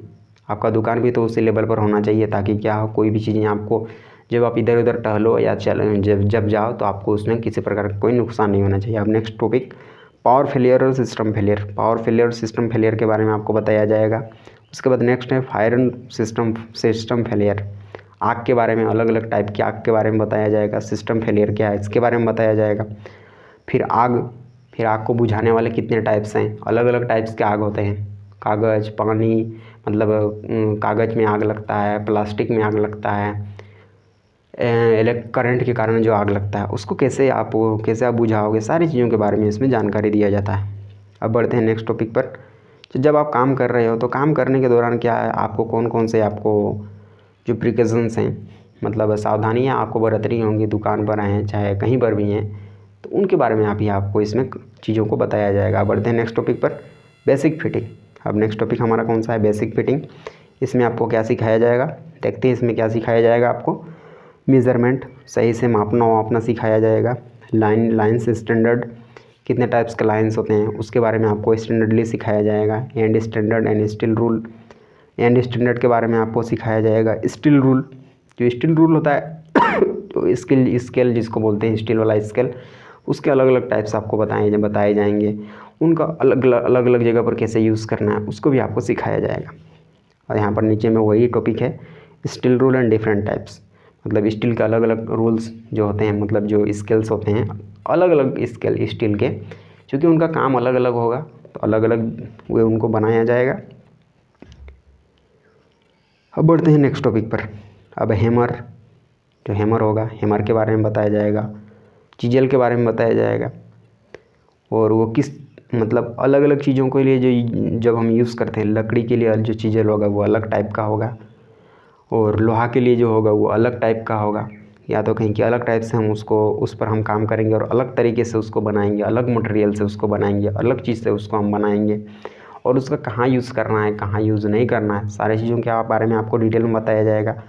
आपका दुकान भी तो उसी लेवल पर होना चाहिए, ताकि क्या हो, कोई भी चीज़ें आपको जब आप इधर उधर टहलो या जब जाओ तो आपको उसमें किसी प्रकार का कोई नुकसान नहीं होना चाहिए। अब नेक्स्ट टॉपिक पावर फेलियर और सिस्टम फेलियर। पावर फेलियर और सिस्टम फेलियर के बारे में आपको बताया जाएगा। उसके बाद नेक्स्ट है फायर एंड सिस्टम फेलियर। आग के बारे में, अलग अलग टाइप की आग के बारे में बताया जाएगा। सिस्टम फेलियर क्या है इसके बारे में बताया जाएगा। फिर आग को बुझाने वाले कितने टाइप्स हैं, अलग अलग टाइप्स के आग होते हैं। कागज़, पानी, मतलब कागज़ में आग लगता है, प्लास्टिक में आग लगता है, करंट के कारण जो आग लगता है उसको कैसे आप बुझाओगे, सारी चीज़ों के बारे में इसमें जानकारी दिया जाता है। अब बढ़ते हैं नेक्स्ट टॉपिक पर। तो जब आप काम कर रहे हो तो काम करने के दौरान क्या है, आपको कौन कौन से जो प्रिकॉशंस हैं, मतलब सावधानियाँ आपको बरतनी होंगी, दुकान पर हैं चाहे कहीं पर भी हैं, तो उनके बारे में आपको इसमें चीज़ों को बताया जाएगा। बढ़ते हैं नेक्स्ट टॉपिक पर, बेसिक फिटिंग। अब नेक्स्ट टॉपिक हमारा कौन सा है, बेसिक फिटिंग। इसमें आपको क्या सिखाया जाएगा, देखते हैं इसमें क्या सिखाया जाएगा। आपको मेज़रमेंट, सही से मापना सिखाया जाएगा। लाइन्स स्टैंडर्ड, कितने टाइप्स के लाइन्स होते हैं उसके बारे में आपको स्टैंडर्डली सिखाया जाएगा। And standard and steel rule. And standard के बारे में आपको सिखाया जाएगा। स्टील रूल, जो स्टील रूल होता है तो स्केल जिसको बोलते हैं, स्टील वाला स्केल, उसके अलग अलग टाइप्स आपको बताए जाएंगे। उनका अलग अलग जगह पर कैसे यूज़ करना है उसको भी आपको सिखाया जाएगा। और यहाँ पर नीचे में वही टॉपिक है, steel rule and different types, मतलब स्टील के अलग अलग रूल्स जो होते हैं, मतलब जो स्केल्स होते हैं, अलग अलग स्टील के, क्योंकि उनका काम अलग अलग होगा तो अलग अलग वे उनको बनाया जाएगा। अब बढ़ते हैं नेक्स्ट टॉपिक पर। अब हैमर, जो हैमर होगा, हैमर के बारे में बताया जाएगा। चीज़ल के बारे में बताया जाएगा, और वो किस मतलब अलग अलग चीज़ों के लिए जो जब हम यूज़ करते हैं, लकड़ी के लिए जो चीज़ल होगा वो अलग टाइप का होगा, और लोहा के लिए जो होगा वो अलग टाइप का होगा। या तो कहीं कि अलग टाइप से हम उस पर हम काम करेंगे और अलग तरीके से उसको बनाएंगे, अलग मटेरियल से उसको बनाएंगे, अलग चीज़ से उसको हम बनाएंगे, और उसका कहाँ यूज़ करना है, कहाँ यूज़ नहीं करना है, सारी चीज़ों के बारे में आपको डिटेल में बताया जाएगा।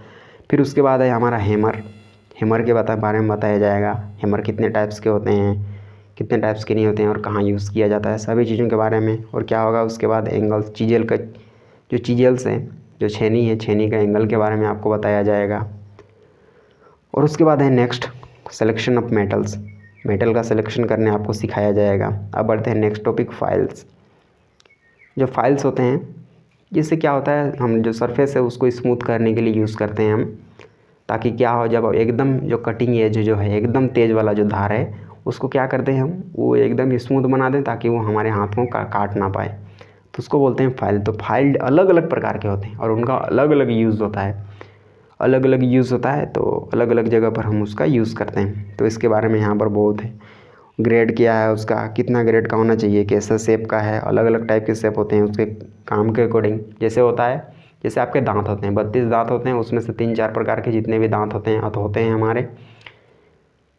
फिर उसके बाद है हमारा हैमर। हैमर के बारे में बताया जाएगा। हैमर कितने टाइप्स के होते हैं, कितने टाइप्स के नहीं होते हैं, और कहाँ यूज़ किया जाता है, सभी चीज़ों के बारे में। और क्या होगा उसके बाद एंगल्स, चीज़ल का जो चीज़ल्स हैं, जो छेनी है, छेनी का एंगल के बारे में आपको बताया जाएगा। और उसके बाद है next selection of metals. Metal का सिलेक्शन करने आपको सिखाया जाएगा। अब बढ़ते हैं नेक्स्ट टॉपिक, फाइल्स। जो फाइल्स होते हैं, जिससे क्या होता है, हम जो सरफेस है उसको स्मूथ करने के लिए यूज़ करते हैं हम, ताकि क्या हो, जब एकदम जो कटिंग एज जो है, एकदम तेज़ वाला जो धार है, उसको क्या करते हैं हम, वो एकदम स्मूथ बना दें ताकि वो हमारे हाथों का काट ना पाए, तो उसको बोलते हैं फाइल। तो फाइल अलग अलग प्रकार के होते हैं और उनका अलग अलग यूज़ होता है, तो अलग अलग जगह पर हम उसका यूज़ करते हैं। तो इसके बारे में यहाँ पर बहुत है। ग्रेड क्या है उसका, कितना ग्रेड का होना चाहिए, कैसा शेप का है, अलग अलग टाइप के शेप होते हैं उसके काम के अकॉर्डिंग। जैसे होता है, जैसे आपके दांत होते हैं, 32 दांत होते हैं, उसमें से 3-4 प्रकार के जितने भी दांत होते हैं हमारे,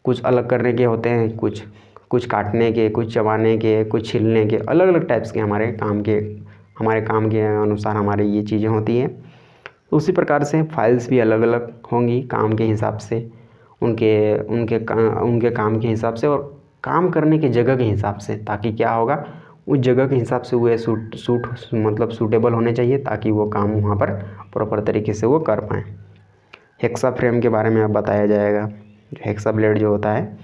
कुछ अलग करने के होते हैं, कुछ काटने के, कुछ चबाने के, कुछ छीलने के, अलग अलग टाइप्स के हमारे काम के अनुसार हमारी ये चीज़ें होती हैं। तो उसी प्रकार से फाइल्स भी अलग अलग होंगी काम के हिसाब से, उनके काम के हिसाब से और काम करने की जगह के हिसाब से, ताकि क्या होगा, उस जगह के हिसाब से वो सूटेबल होने चाहिए, ताकि वो काम वहाँ पर प्रॉपर तरीके से वो कर पाएँ। हेक्सा फ्रेम के बारे में अब बताया जाएगा, हेक्सा ब्लेड जो होता है,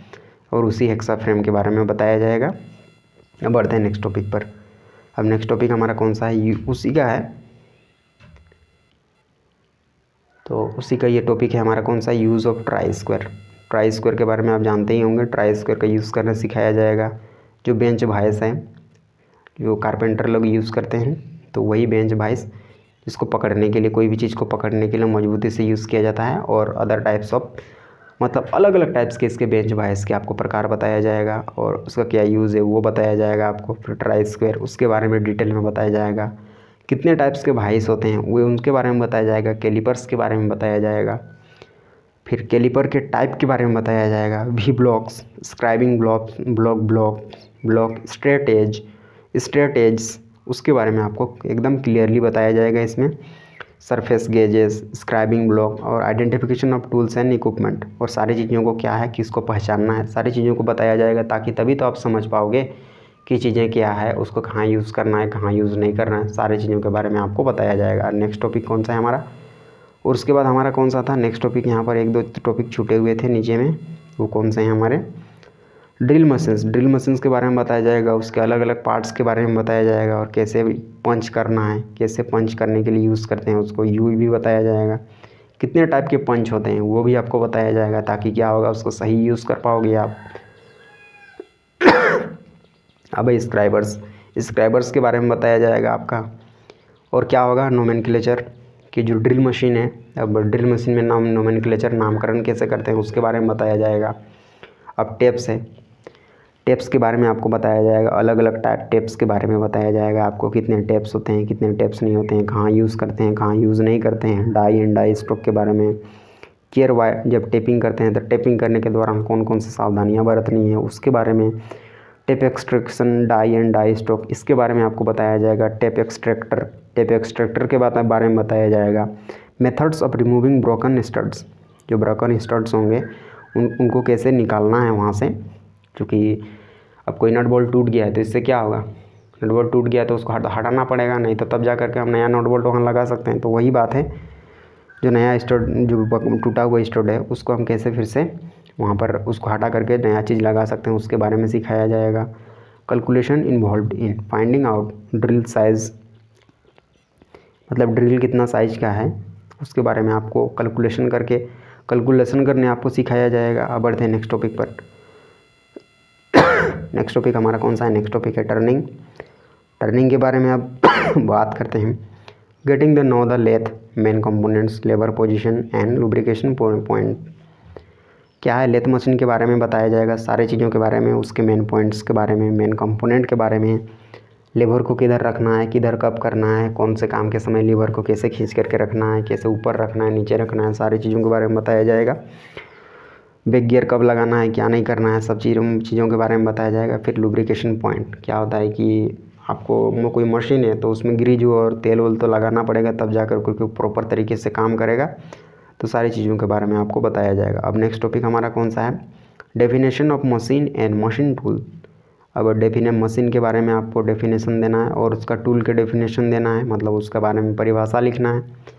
और उसी हेक्सा फ्रेम के बारे में बताया जाएगा। अब बढ़ते हैं नेक्स्ट टॉपिक पर। अब नेक्स्ट टॉपिक हमारा कौन सा है, उसी का है, तो उसी का ये टॉपिक है हमारा कौन सा, use of try square. Try square के बारे में आप जानते ही होंगे, ट्राई स्क्वायर का यूज़ करना सिखाया जाएगा। जो बेंच वाइस है, जो कारपेंटर लोग यूज़ करते हैं, तो वही बेंच वाइस, इसको पकड़ने के लिए, कोई भी चीज़ को पकड़ने के लिए मजबूती से यूज़ किया जाता है। और अदर टाइप्स ऑफ, मतलब अलग अलग टाइप्स के इसके बेंच वाइस के आपको प्रकार बताया जाएगा, और उसका क्या यूज़ है वो बताया जाएगा आपको। फिर ट्राई स्क्वायर, उसके बारे में डिटेल में बताया जाएगा। कितने टाइप्स के वाइस होते हैं वो उनके बारे में बताया जाएगा। कैलिपर्स के बारे में बताया जाएगा। फिर कैलिपर के टाइप के बारे में बताया जाएगा। V blocks, scribing block, straight edge, उसके बारे में आपको एकदम क्लियरली बताया जाएगा इसमें। सरफेस गेजेस, स्क्राइबिंग ब्लॉक, और identification of tools and equipment, और सारी चीज़ों को क्या है, किसको पहचानना है, सारी चीज़ों को बताया जाएगा, ताकि तभी तो आप समझ पाओगे कि चीज़ें क्या है, उसको कहाँ यूज़ करना है, कहाँ यूज़ नहीं करना है, सारी चीज़ों के बारे में आपको बताया जाएगा। नेक्स्ट टॉपिक कौन सा है हमारा, और उसके बाद हमारा कौन सा था नेक्स्ट टॉपिक, यहाँ पर 1-2 टॉपिक छूटे हुए थे नीचे में, वो कौन से हैं हमारे, ड्रिल मशीन्स के बारे में बताया जाएगा, उसके अलग अलग पार्ट्स के बारे में बताया जाएगा और कैसे पंच करना है, कैसे पंच करने के लिए यूज़ करते हैं उसको, यू भी बताया जाएगा, कितने टाइप के पंच होते हैं वो भी आपको बताया जाएगा, ताकि क्या होगा उसको सही यूज़ कर पाओगे आप। अब स्क्राइबर्स के बारे में बताया जाएगा आपका। और क्या होगा, नोमेनक्लेचर की जो ड्रिल मशीन है, अब ड्रिल मशीन में नोमेनक्लेचर नामकरण कैसे करते हैं उसके बारे में बताया जाएगा। अब टेप्स के बारे में आपको बताया जाएगा, अलग अलग टेप्स के बारे में बताया जाएगा आपको, कितने टेप्स होते हैं, कितने टेप्स नहीं होते हैं, कहाँ यूज़ करते हैं, कहाँ यूज़ नहीं करते हैं, डाई एंड डाई स्ट्रोक के बारे में, केयर वायर जब टेपिंग करते हैं तो टेपिंग करने के दौरान कौन कौन सी सावधानियाँ बरतनी है उसके बारे में, tap extraction, die and die stroke इसके बारे में आपको बताया जाएगा, टेप एक्सट्रैक्टर के बारे में बताया जाएगा, methods of removing broken studs, जो ब्रोकन स्टड्स होंगे उनको कैसे निकालना है वहाँ से, क्योंकि अब कोई नट बोल्ट टूट गया है तो इससे क्या होगा, नट बोल्ट टूट गया है तो उसको हटाना पड़ेगा, नहीं तो तब जा करके हम नया नट बोल्ट वहाँ लगा सकते हैं। तो वही बात है, जो नया स्टड जो टूटा हुआ स्टड है उसको हम कैसे फिर से वहाँ पर उसको हटा करके नया चीज़ लगा सकते हैं उसके बारे में सिखाया जाएगा। Calculation involved in finding out drill size, मतलब ड्रिल कितना साइज का है उसके बारे में आपको कैलकुलेशन करने आपको सिखाया जाएगा। अब बढ़ते हैं नेक्स्ट टॉपिक पर। नेक्स्ट टॉपिक हमारा कौन सा है, नेक्स्ट टॉपिक है टर्निंग के बारे में अब बात करते हैं। Getting the know the lathe main components, labour position and lubrication point, क्या है लेथ मशीन के बारे में बताया जाएगा, सारी चीज़ों के बारे में, उसके मेन पॉइंट्स के बारे में, मेन कंपोनेंट के बारे में, लेबर को किधर रखना है, किधर कब करना है, कौन से काम के समय लीवर को कैसे खींच करके रखना है, कैसे ऊपर रखना है, नीचे रखना है, सारी चीज़ों के बारे में बताया जाएगा। बैक गियर कब लगाना है, क्या नहीं करना है, सब चीज़ों के बारे में बताया जाएगा। फिर लुब्रिकेशन पॉइंट, क्या होता है कि आपको कोई मशीन है तो उसमें ग्रीज और तेल वोल तो लगाना पड़ेगा तब जाकर कोई प्रॉपर तरीके से काम करेगा, तो सारी चीज़ों के बारे में आपको बताया जाएगा। अब नेक्स्ट टॉपिक हमारा कौन सा है, definition of machine and machine tool. अब मशीन के बारे में आपको डेफिनेशन देना है और उसका टूल के डेफिनेशन देना है, मतलब उसके बारे में परिभाषा लिखना है।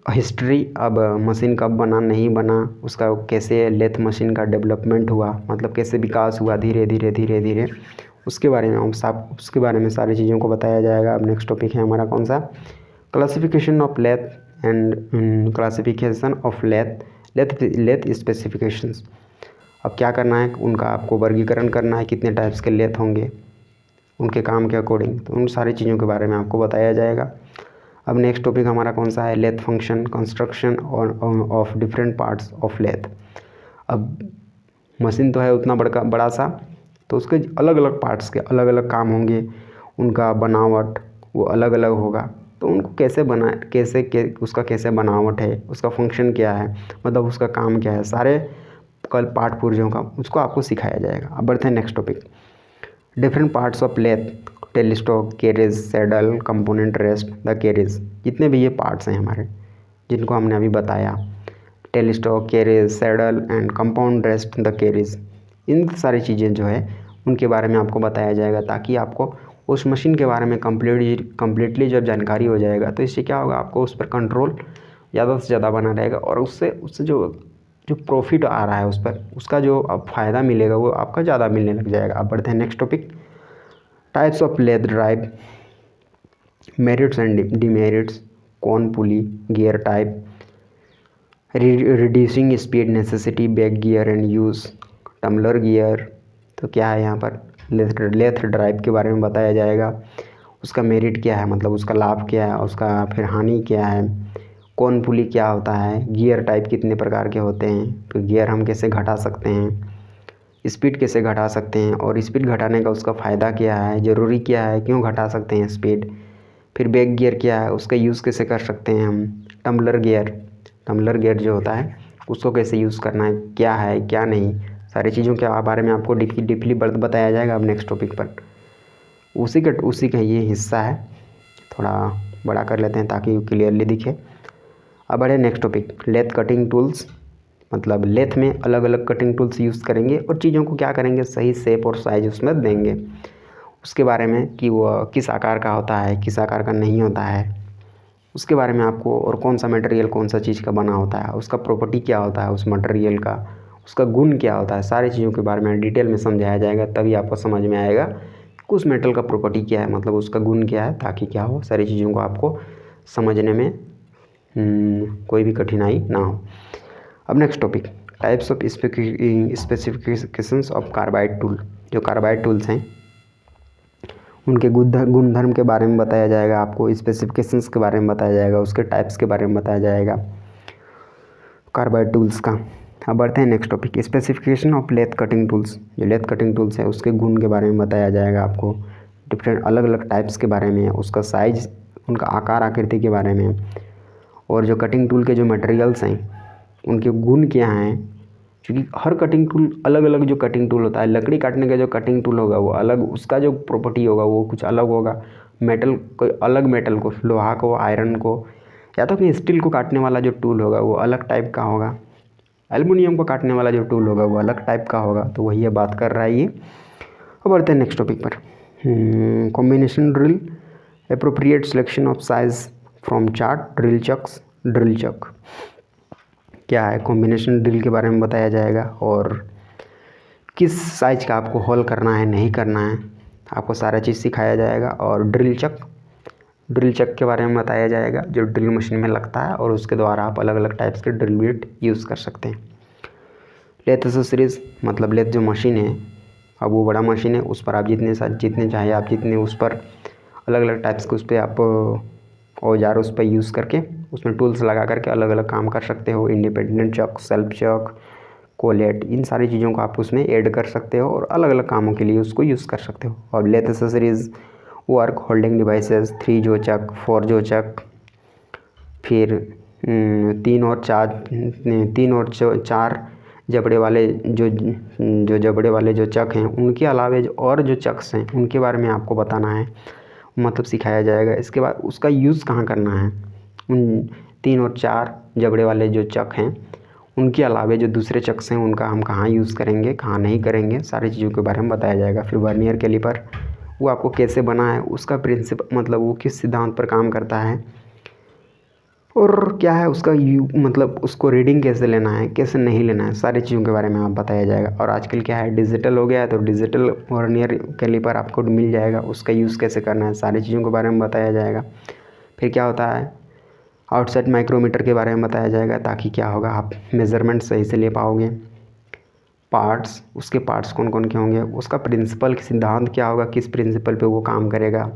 हिस्ट्री, अब मशीन कब बना, नहीं बना, उसका कैसे लेथ मशीन का डेवलपमेंट हुआ, मतलब कैसे विकास हुआ धीरे धीरे, उसके बारे में उसके बारे में सारी चीज़ों को बताया जाएगा। अब नेक्स्ट टॉपिक है हमारा कौन सा, classification of lathe and classification of lathe specifications. अब क्या करना है, उनका आपको वर्गीकरण करना है, कितने टाइप्स के लेथ होंगे उनके काम के अकॉर्डिंग, तो उन सारी चीज़ों के बारे में आपको बताया जाएगा। अब नेक्स्ट टॉपिक हमारा कौन सा है, lathe function, construction of different parts of lathe. अब मशीन तो है उतना बड़ा सा, तो उसके अलग अलग पार्ट्स के अलग अलग काम होंगे, उनका बनावट वो अलग अलग होगा, तो उनको कैसे उसका कैसे बनावट है, उसका फंक्शन क्या है, मतलब उसका काम क्या है, सारे कल पार्ट पुर्जों का उसको आपको सिखाया जाएगा। अब बढ़ते हैं next topic, different parts of lathe, tail stock, carriage, saddle, component, rest, the carriage, जितने भी ये पार्ट्स हैं हमारे जिनको हमने अभी बताया, tail stock, carriage, saddle and compound rest, the carriage, इन सारी चीज़ें जो है उनके बारे में आपको बताया जाएगा, ताकि आपको उस मशीन के बारे में कम्प्लीटली जब जानकारी हो जाएगा तो इससे क्या होगा, आपको उस पर कंट्रोल ज़्यादा से ज़्यादा बना रहेगा और उससे जो प्रॉफिट आ रहा है उस पर, उसका जो अब फ़ायदा मिलेगा वो आपका ज़्यादा मिलने लग जाएगा। अब बढ़ते हैं next topic, types of lathe drive, merits and demerits, cone pulley, gear type, reducing speed necessity, back gear and use, tumbler gear. तो क्या है यहाँ पर, लेथ ड्राइव के बारे में बताया जाएगा, उसका मेरिट क्या है, मतलब उसका लाभ क्या है, उसका फिर हानि क्या है, कौन पुली क्या होता है, गियर टाइप कितने प्रकार के होते हैं, तो गियर हम कैसे घटा सकते हैं, स्पीड कैसे घटा सकते हैं और स्पीड घटाने का उसका फ़ायदा क्या है, ज़रूरी क्या है, क्यों घटा सकते हैं स्पीड, फिर बैक गियर क्या है, उसका यूज़ कैसे कर सकते हैं हम, टम्बलर गियर जो होता है उसको कैसे यूज़ करना है, क्या नहीं, सारी चीज़ों के बारे में आपको डीपली बताया जाएगा। अब नेक्स्ट टॉपिक पर उसी का ये हिस्सा है, थोड़ा बड़ा कर लेते हैं ताकि क्लियरली दिखे। अब बढ़े next topic, lathe cutting tools, मतलब लेथ में अलग अलग कटिंग टूल्स यूज़ करेंगे और चीज़ों को क्या करेंगे, सही शेप और साइज उसमें देंगे, उसके बारे में कि वो किस आकार का होता है, किस आकार का नहीं होता है, उसके बारे में आपको, और कौन सा मटेरियल कौन सा चीज़ का बना होता है, उसका प्रॉपर्टी क्या होता है उस मटेरियल का, उसका गुण क्या होता है, सारी चीज़ों के बारे में डिटेल में समझाया जाएगा। तभी आपको समझ में आएगा कि उस मेटल का प्रॉपर्टी क्या है, मतलब उसका गुण क्या है, ताकि क्या हो, सारी चीज़ों को आपको समझने में कोई भी कठिनाई ना हो। अब next topic, types of specifications of carbide tool. जो कार्बाइड टूल्स हैं उनके गुणधर्म के बारे में बताया जाएगा, आपको स्पेसिफिकेशंस के बारे में बताया जाएगा, उसके टाइप्स के बारे में बताया जाएगा कार्बाइड टूल्स का। अब बढ़ते हैं next topic, specification of lathe cutting tools. जो लेथ कटिंग टूल्स है उसके गुण के बारे में बताया जाएगा आपको, डिफरेंट अलग अलग टाइप्स के बारे में, उसका साइज, उनका आकार आकृति के बारे में, और जो कटिंग टूल के जो मटेरियल्स हैं उनके गुण क्या हैं, क्योंकि हर कटिंग टूल अलग अलग, जो कटिंग टूल होता है लकड़ी काटने का जो कटिंग टूल होगा वो अलग, उसका जो प्रॉपर्टी होगा वो कुछ अलग होगा, मेटल कोई अलग, मेटल को, लोहा को, आयरन को, या तो फिर स्टील को काटने वाला जो टूल होगा वो अलग टाइप का होगा, एल्युमिनियम को काटने वाला जो टूल होगा वो अलग टाइप का होगा। तो वही ये बात कर रहा है ये। अब बढ़ते हैं नेक्स्ट टॉपिक पर, combination drill, appropriate selection of size from chart, drill chuck. क्या है, कॉम्बिनेशन ड्रिल के बारे में बताया जाएगा, और किस साइज का आपको होल करना है, नहीं करना है, आपको सारा चीज़ सिखाया जाएगा। और ड्रिल चक के बारे में बताया जाएगा, जो ड्रिल मशीन में लगता है और उसके द्वारा आप अलग अलग टाइप्स के ड्रिल बिट यूज़ कर सकते हैं। लेथ एक्सेसरीज, मतलब लेथ जो मशीन है, अब वो बड़ा मशीन है, उस पर आप जितने चाहे आप जितने उस पर अलग अलग टाइप्स के उस पर आप औजार उस पर यूज़ करके उसमें टूल्स लगा करके अलग अलग काम कर सकते हो। इंडिपेंडेंट चक, सेल्फ चक, कोलेट, इन सारी चीज़ों को आप उसमें ऐड कर सकते हो और अलग अलग कामों के लिए उसको यूज़ कर सकते हो। और lathe accessories, work holding devices, 3 जो चक, 4 जो चक, फिर 3 और 4 जबड़े वाले जो जबड़े वाले जो चक हैं, उनके अलावा जो और जो चक्स हैं उनके बारे में आपको बताना है, मतलब सिखाया जाएगा। इसके बाद उसका यूज़ कहाँ करना है, उन 3 और 4 जबड़े वाले जो चक हैं उनके अलावा जो दूसरे चक्स हैं उनका हम कहाँ यूज़ करेंगे, कहाँ नहीं करेंगे, सारी चीज़ों के बारे में बताया जाएगा। फिर वर्नियर कैलिपर, वो आपको कैसे बना है, उसका प्रिंसिपल, मतलब वो किस सिद्धांत पर काम करता है, और क्या है उसका मतलब उसको रीडिंग कैसे लेना है, कैसे नहीं लेना है, सारी चीज़ों के बारे में आप बताया जाएगा। और आजकल क्या है, डिजिटल हो गया है, तो डिजिटल वर्नियर कैलिपर आपको मिल जाएगा, उसका यूज़ कैसे करना है, सारी चीज़ों के बारे में बताया जाएगा। फिर क्या होता है, आउटसाइड माइक्रोमीटर के बारे में बताया जाएगा, ताकि क्या होगा, आप मेज़रमेंट सही से ले पाओगे। पार्ट्स, उसके पार्ट्स कौन कौन के होंगे, उसका प्रिंसिपल, सिद्धांत क्या होगा, किस प्रिंसिपल पे वो काम करेगा।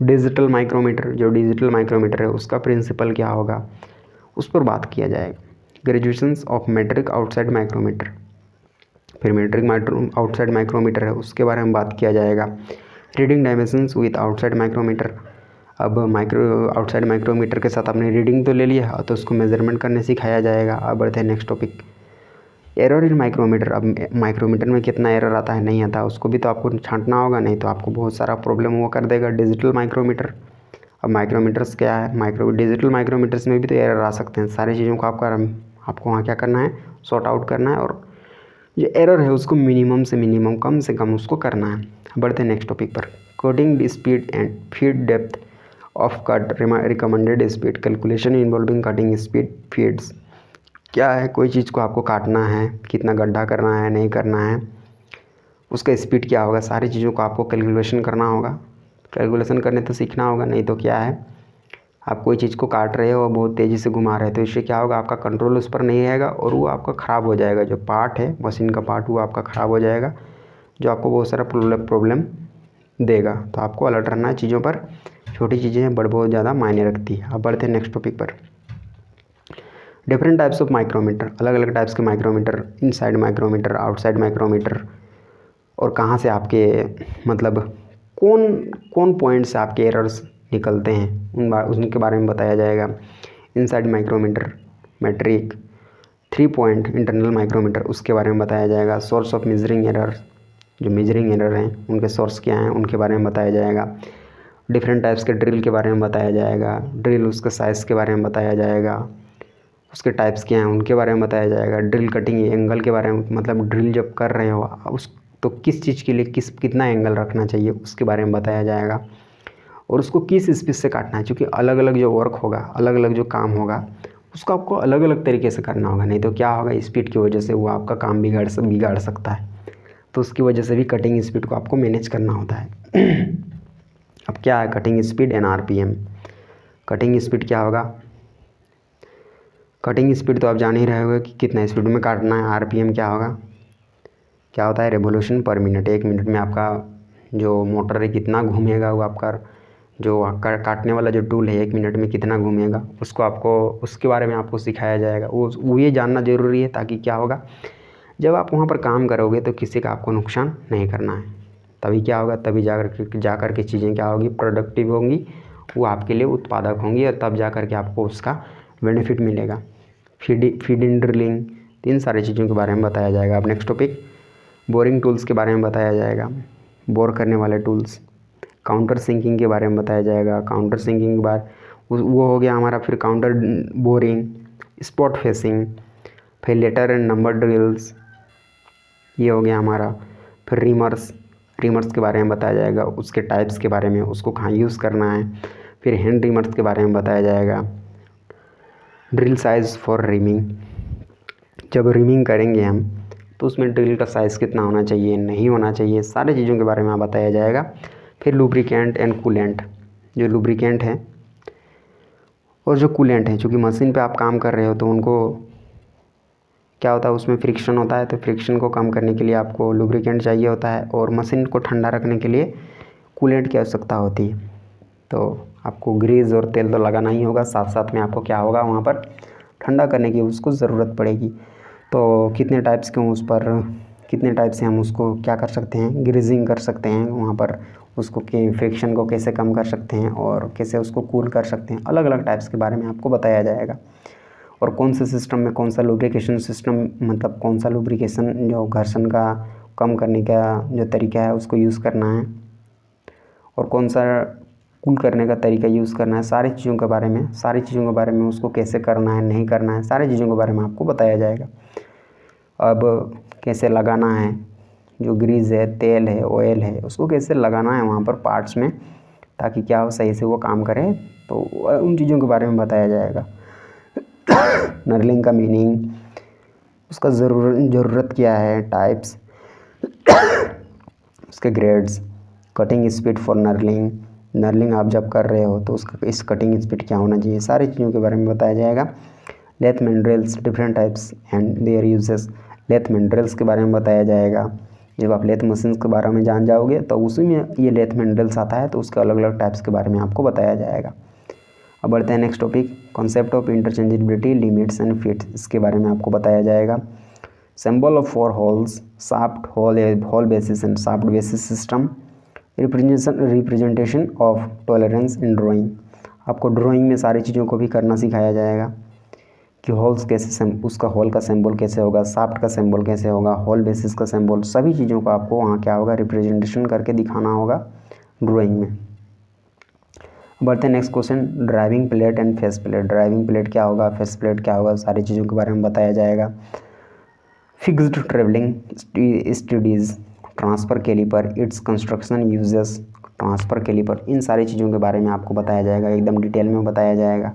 डिजिटल माइक्रोमीटर, जो डिजिटल माइक्रोमीटर है उसका प्रिंसिपल क्या होगा, उस पर बात किया जाएगा। Graduations of metric outside micrometer, फिर मेट्रिक आउटसाइड माइक्रोमीटर है उसके बारे में बात किया जाएगा। Reading dimensions with outside micrometer, अब आउटसाइड माइक्रोमीटर के साथ आपने रीडिंग तो ले लिया, तो उसको मेजरमेंट करने सिखाया जाएगा। अब बढ़ते हैं next topic, error in micrometer. अब माइक्रोमीटर में कितना एरर आता है, नहीं आता, उसको भी तो आपको छांटना होगा, नहीं तो आपको बहुत सारा प्रॉब्लम वो कर देगा। डिजिटल माइक्रोमीटर, अब माइक्रोमीटर्स क्या है, डिजिटल माइक्रोमीटर्स में भी तो एरर आ सकते हैं, सारी चीज़ों को आपको वहाँ क्या करना है, सॉर्ट आउट करना है, और जो एरर है उसको मिनिमम से मिनिमम, कम से कम उसको करना है। बढ़ते हैं नेक्स्ट टॉपिक पर, coding speed and feed depth of cut, recommended speed calculation involving cutting speed feeds. क्या है, कोई चीज़ को आपको काटना है, कितना गड्ढा करना है, नहीं करना है, उसका स्पीड क्या होगा, सारी चीज़ों को आपको कैलकुलेशन करना होगा। कैलकुलेशन करने तो सीखना होगा, नहीं तो क्या है, आप कोई चीज़ को काट रहे हो, बहुत तेज़ी से घुमा रहे हो, तो इससे क्या होगा, आपका कंट्रोल उस पर नहीं रहेगा और वो आपका ख़राब हो जाएगा। जो पार्ट है मशीन का पार्ट, वो आपका ख़राब हो जाएगा, जो आपको बहुत सारा प्रॉब्लम देगा। तो आपको अलर्ट रहना है चीज़ों पर, छोटी चीज़ें हैं बट बहुत ज़्यादा मायने रखती है। अब बढ़ते हैं नेक्स्ट टॉपिक पर, डिफरेंट टाइप्स ऑफ माइक्रोमीटर, अलग अलग टाइप्स के micrometer, inside micrometer, outside micrometer, और कहाँ से आपके, मतलब कौन पॉइंट से आपके एरर्स निकलते हैं, उनके बारे में बताया जाएगा। Inside micrometer, metric, 3 point internal micrometer, उसके बारे में बताया जाएगा। सोर्स ऑफ मेजरिंग एरर, जो मेजरिंग एरर हैं उनके सोर्स क्या हैं, उनके बारे में बताया जाएगा। डिफरेंट टाइप्स के ड्रिल के बारे में बताया जाएगा। ड्रिल, उसके साइज़ के बारे में बताया जाएगा, उसके टाइप्स क्या हैं उनके बारे में बताया जाएगा। ड्रिल कटिंग एंगल के बारे में, मतलब ड्रिल जब कर रहे हो उस तो किस चीज़ के लिए कितना एंगल रखना चाहिए उसके बारे में बताया जाएगा। और उसको किस स्पीड से काटना है, क्योंकि अलग अलग जो वर्क होगा, अलग अलग जो काम होगा उसको आपको अलग अलग तरीके से करना होगा, नहीं तो क्या होगा, स्पीड की वजह से वो आपका काम बिगाड़ सकता है। तो उसकी वजह से भी कटिंग स्पीड को आपको मैनेज करना होता है। अब क्या है cutting speed and RPM. Cutting speed क्या होगा, कटिंग स्पीड तो आप जान ही रहे होगे कि कितना स्पीड में काटना है। आरपीएम क्या होगा, क्या होता है, रेवोल्यूशन पर मिनट। 1 मिनट में आपका जो मोटर है कितना घूमेगा, वो आपका जो काटने वाला जो टूल है 1 मिनट में कितना घूमेगा, उसको आपको उसके बारे में आपको सिखाया जाएगा। वो ये जानना ज़रूरी है, ताकि क्या होगा, जब आप वहाँ पर काम करोगे तो किसी का आपको नुकसान नहीं करना है। तभी क्या होगा, तभी जा कर के चीज़ें क्या होगी, प्रोडक्टिव होंगी, वो आपके लिए उत्पादक होंगी, और तब जा कर के आपको उसका बेनिफिट मिलेगा। फीड इन ड्रिलिंग, इन सारी चीज़ों के बारे में बताया जाएगा। अब नेक्स्ट टॉपिक बोरिंग टूल्स के बारे में बताया जाएगा, बोर करने वाले टूल्स। काउंटर सिंकिंग के बारे में बताया जाएगा। काउंटर सिंकिंग के बाद वो हो गया हमारा। फिर काउंटर बोरिंग, स्पॉट फेसिंग, फिर लेटर एंड नंबर ड्रिल्स, ये हो गया हमारा। फिर रिमर्स के बारे में बताया जाएगा, उसके टाइप्स के बारे में, उसको कहाँ यूज़ करना है। फिर हैंड रिमर्स के बारे में बताया जाएगा। ड्रिल साइज़ फॉर रिमिंग, जब रिमिंग करेंगे हम तो उसमें ड्रिल का साइज़ कितना होना चाहिए, नहीं होना चाहिए, सारी चीज़ों के बारे में बताया जाएगा। फिर लुब्रिकेंट एंड कूलेंट, जो लुब्रिकेंट है और जो कूलेंट है, चूँकि मशीन पे आप काम कर रहे हो तो उनको क्या होता है, उसमें फ्रिक्शन होता है, तो फ्रिक्शन को कम करने के लिए आपको लुब्रिकेंट चाहिए होता है, और मशीन को ठंडा रखने के लिए कूलेंट की आवश्यकता होती है। तो आपको ग्रीस और तेल तो लगाना ही होगा, साथ साथ में आपको क्या होगा, वहाँ पर ठंडा करने की उसको ज़रूरत पड़ेगी। तो कितने टाइप्स के उस पर, कितने टाइप से हम उसको क्या कर सकते हैं, ग्रीजिंग कर सकते हैं वहाँ पर, उसको के फ्रिक्शन को कैसे कम कर सकते हैं और कैसे उसको कूल कर सकते हैं, अलग अलग टाइप्स के बारे में आपको बताया जाएगा। और कौन से सिस्टम में कौन सा लुब्रिकेशन सिस्टम, मतलब कौन सा लुब्रिकेशन जो घर्षण का कम करने का जो तरीका है उसको यूज़ करना है, और कौन सा कूल करने का तरीका यूज़ करना है, सारी चीज़ों के बारे में उसको कैसे करना है, नहीं करना है, सारी चीज़ों के बारे में आपको बताया जाएगा। अब कैसे लगाना है, जो ग्रीस है, तेल है, ऑयल है, उसको कैसे लगाना है वहाँ पर पार्ट्स में, ताकि क्या हो, सही से वो काम करे, तो उन चीज़ों के बारे में बताया जाएगा। नर्लिंग का मीनिंग, उसका ज़रूरत क्या है, टाइप्स, उसके grades, cutting speed for knurling आप जब कर रहे हो तो उसका इस कटिंग स्पीड क्या होना चाहिए, सारी चीज़ों के बारे में बताया जाएगा। Lathe minerals, different types and their uses, lathe minerals के बारे में बताया जाएगा। जब आप लेथ मशीन्स के बारे में जान जाओगे तो उसी में ये लेथ मिनरल्स आता है, तो उसके अलग अलग टाइप्स के बारे में आपको बताया जाएगा। अब बढ़ते हैं next topic, concept of interchangeability, limits and fits, इसके बारे में आपको बताया जाएगा। Symbol of 4 holes, shaft hole basis and shaft basis system, representation of tolerance in drawing, आपको ड्राइंग में सारी चीज़ों को भी करना सिखाया जाएगा कि होल्स कैसे, उसका होल का सिंबल कैसे होगा, शाफ्ट का सिंबल कैसे होगा, होल बेसिस का सिंबल, सभी चीज़ों को आपको वहाँ क्या होगा, रिप्रेजेंटेशन करके दिखाना होगा ड्राइंग में। बढ़ते हैं next question, driving plate and face plate. Driving plate क्या होगा, फेस प्लेट क्या होगा, सारी चीज़ों के बारे में बताया जाएगा। Fixed travelling studies, transfer caliper, its construction uses, transfer caliper, इन सारी चीज़ों के बारे में आपको बताया जाएगा, एकदम डिटेल में बताया जाएगा।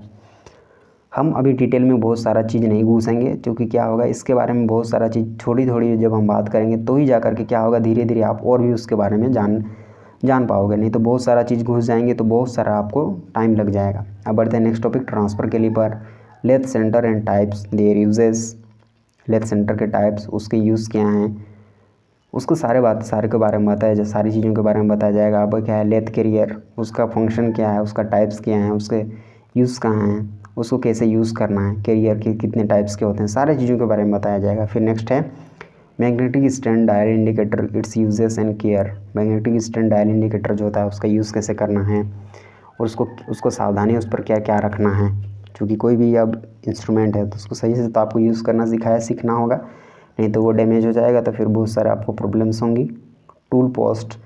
हम अभी डिटेल में बहुत सारा चीज़ नहीं घुसेंगे, क्योंकि क्या होगा, इसके बारे में बहुत सारा चीज़ थोड़ी थोड़ी जब हम बात करेंगे तो ही जा करके क्या होगा, धीरे धीरे आप और भी उसके बारे में जान पाओगे, नहीं तो बहुत सारा चीज़ घुस जाएंगे तो बहुत सारा आपको टाइम लग जाएगा। अब बढ़ते हैं next topic, transfer caliper, lathe centre and types, their uses, lathe centre के टाइप्स, उसके यूज़ क्या हैं, उसको सारे के बारे में बताया जाए, सारी चीज़ों के बारे में बताया जाएगा। अब क्या है लेथ कैरियर, उसका फंक्शन क्या है, उसका टाइप्स क्या हैं, उसके यूज़ कहाँ हैं, उसको कैसे यूज़ करना है, कैरियर के कितने टाइप्स के होते हैं, सारी चीज़ों के बारे में बताया जाएगा। फिर नेक्स्ट है magnetic stand dial indicator, it's uses and care, magnetic stand dial indicator जो होता है उसका यूज़ कैसे करना है, और उसको सावधानी उस पर क्या क्या रखना है, क्योंकि कोई भी अब इंस्ट्रूमेंट है तो उसको सही से तो आपको यूज़ करना सीखना होगा, नहीं तो वो डैमेज हो जाएगा तो फिर बहुत सारे आपको प्रॉब्लम्स होंगी। टूल पोस्ट,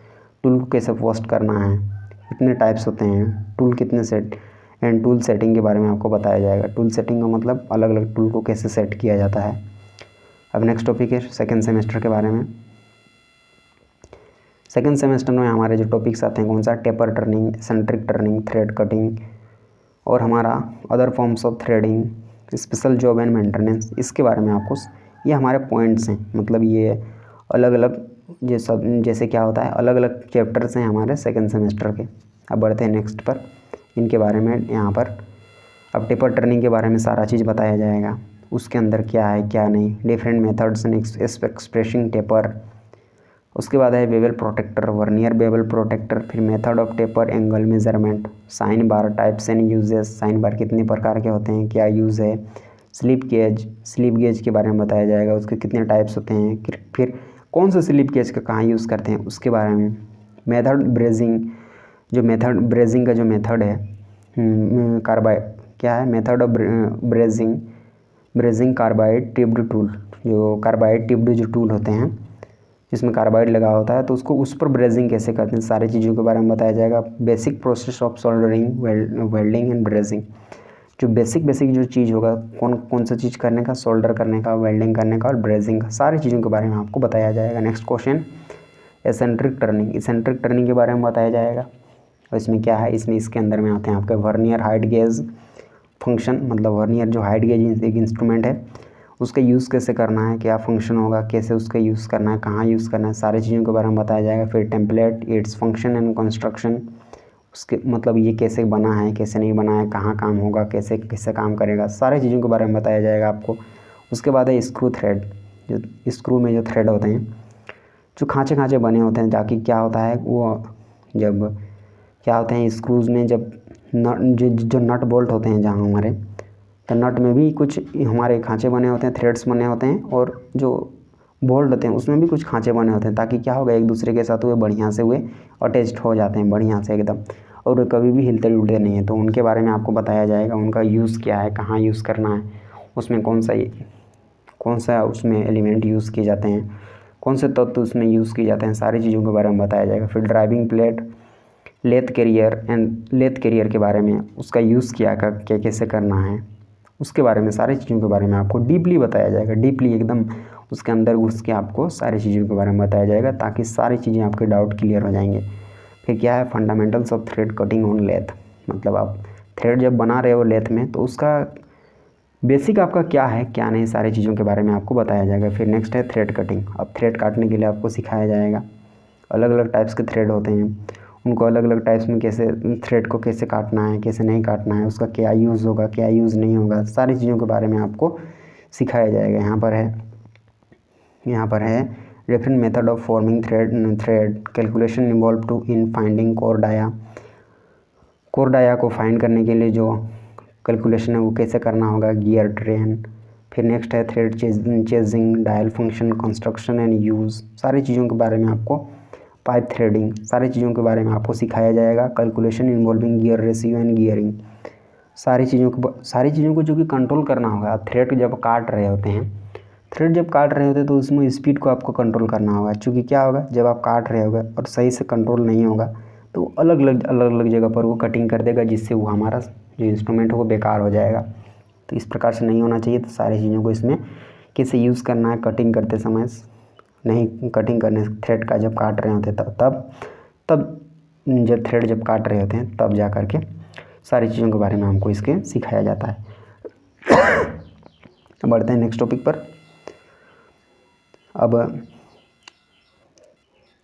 टूल को कैसे पोस्ट करना है, कितने टाइप्स होते हैं, टूल कितने सेट, एंड टूल सेटिंग के बारे में आपको बताया जाएगा। टूल सेटिंग का मतलब अलग अलग टूल को कैसे सेट किया जाता है। अब नेक्स्ट टॉपिक है सेकेंड सेमेस्टर के बारे में। सेकेंड सेमेस्टर में हमारे जो टॉपिक्स आते हैं कौन सा, taper turning, centric turning, thread cutting और हमारा other forms of threading, special job and maintenance, इसके बारे में आपको, ये हमारे पॉइंट्स हैं। मतलब ये अलग अलग ये सब जैसे क्या होता है, अलग अलग चैप्टर्स हैं हमारे सेकेंड सेमेस्टर के। अब बढ़ते हैं नेक्स्ट पर, इनके बारे में यहाँ पर अब टेपर टर्निंग के बारे में सारा चीज़ बताया जाएगा, उसके अंदर क्या है क्या नहीं, different methods and expressing taper. उसके बाद है bevel protractor, vernier bevel protractor, फिर method of taper, angle measurement, sine bar types and uses, sine bar कितने प्रकार के होते हैं, क्या यूज़ है, स्लिप गेज के बारे में बताया जाएगा, उसके कितने टाइप्स होते हैं, फिर कौन सा स्लिप गेज का कहाँ यूज़ करते हैं उसके बारे में, मेथड ब्रेजिंग, जो मेथड ब्रेजिंग का जो मेथड है कार्बाइड क्या है, method of brazing carbide tipped tool, जो कार्बाइड टिप्ड जो टूल होते हैं जिसमें कार्बाइड लगा होता है तो उसको उस पर ब्रेजिंग कैसे करते हैं, सारी चीज़ों के बारे में बताया जाएगा। Basic process of soldering, welding and brazing, जो बेसिक जो चीज़ होगा कौन सा चीज़ करने का, सोल्डर करने का, वेल्डिंग करने का और ब्रेजिंग का, सारी चीज़ों के बारे में आपको बताया जाएगा। नेक्स्ट क्वेश्चन, एसेंट्रिक टर्निंग के बारे में बताया जाएगा। और इसमें क्या है, इसके अंदर में आते हैं आपके वर्नियर हाइट गेज फंक्शन, मतलब वर्नियर जो हाइट गेज एक इंस्ट्रूमेंट है उसका यूज़ कैसे करना है, क्या फंक्शन होगा, कैसे उसका यूज़ करना है, कहाँ यूज़ करना है, सारी चीज़ों के बारे में बताया जाएगा। फिर template, its function and construction, उसके मतलब ये कैसे बना है, कैसे नहीं बना है, कहाँ काम होगा, कैसे काम करेगा, सारी चीज़ों के बारे में बताया जाएगा आपको। उसके बाद है स्क्रू थ्रेड, जो स्क्रू में जो थ्रेड होते हैं जो खाँचे बने होते हैं, ताकि क्या होता है वो जब क्या होते हैं स्क्रूज़ में जब जो नट बोल्ट होते हैं जहाँ हमारे, तो नट में भी कुछ हमारे खाँचे बने होते हैं, थ्रेड्स बने होते हैं, और जो बोल्ट होते हैं उसमें भी कुछ खाँचे बने होते हैं, ताकि क्या होगा एक दूसरे के साथ हुए बढ़िया से हुए अटैच्ड हो जाते हैं बढ़िया से एकदम, और कभी भी हिलते डुलते नहीं है। तो उनके बारे में आपको बताया जाएगा, उनका यूज़ क्या है, कहाँ यूज़ करना है, उसमें कौन सा उसमें एलिमेंट यूज़ किए जाते हैं, कौन से तत्व उसमें यूज़ किए जाते हैं, सारी चीज़ों के बारे में बताया जाएगा। फिर ड्राइविंग प्लेट, लेथ कैरियर के बारे में, उसका यूज़ क्या कैसे करना है, उसके बारे में सारी चीज़ों के बारे में आपको डीपली बताया जाएगा, डीपली एकदम उसके अंदर घुस के आपको सारी चीज़ों के बारे में बताया जाएगा, ताकि सारी चीज़ें आपके डाउट क्लियर हो जाएंगे। फिर क्या है, fundamentals of thread cutting on lathe, मतलब आप थ्रेड जब बना रहे हो लेथ में तो उसका बेसिक आपका क्या है क्या नहीं, सारी चीज़ों के बारे में आपको बताया जाएगा। फिर नेक्स्ट है थ्रेड कटिंग, अब थ्रेड काटने के लिए आपको सिखाया जाएगा, अलग अलग टाइप्स के थ्रेड होते हैं, उनको अलग अलग टाइप्स में कैसे थ्रेड को कैसे काटना है, कैसे नहीं काटना है, उसका क्या यूज़ होगा, क्या यूज़ नहीं होगा, सारी चीज़ों के बारे में आपको सिखाया जाएगा। यहाँ पर है different method of forming thread calculation involve to in finding core dia को फाइंड करने के लिए जो कैलकुलेशन है वो कैसे करना होगा, गियर ट्रेन। फिर नेक्स्ट है thread chasing, dial function, construction and use, सारी चीज़ों के बारे में आपको, पाइप थ्रेडिंग, सारी चीज़ों के बारे में आपको सिखाया जाएगा। Calculation involving gear ratio and gearing, सारी चीज़ों को जो कि कंट्रोल करना होगा। आप थ्रेड जब काट रहे होते हैं तो उसमें स्पीड को आपको कंट्रोल करना होगा, क्योंकि क्या होगा जब आप काट रहे होगे और सही से कंट्रोल नहीं होगा तो अलग अलग जगह पर वो कटिंग कर देगा, जिससे वो हमारा जो इंस्ट्रूमेंट है वो बेकार हो जाएगा। तो इस प्रकार से नहीं होना चाहिए। तो सारी चीज़ों को इसमें कैसे यूज़ करना है, कटिंग करते समय नहीं, कटिंग करने थ्रेड का जब काट रहे होते हैं तब जब थ्रेड जब काट रहे होते हैं तब जा कर के सारी चीज़ों के बारे में हमको इसके सिखाया जाता है। बढ़ते हैं नेक्स्ट टॉपिक पर। अब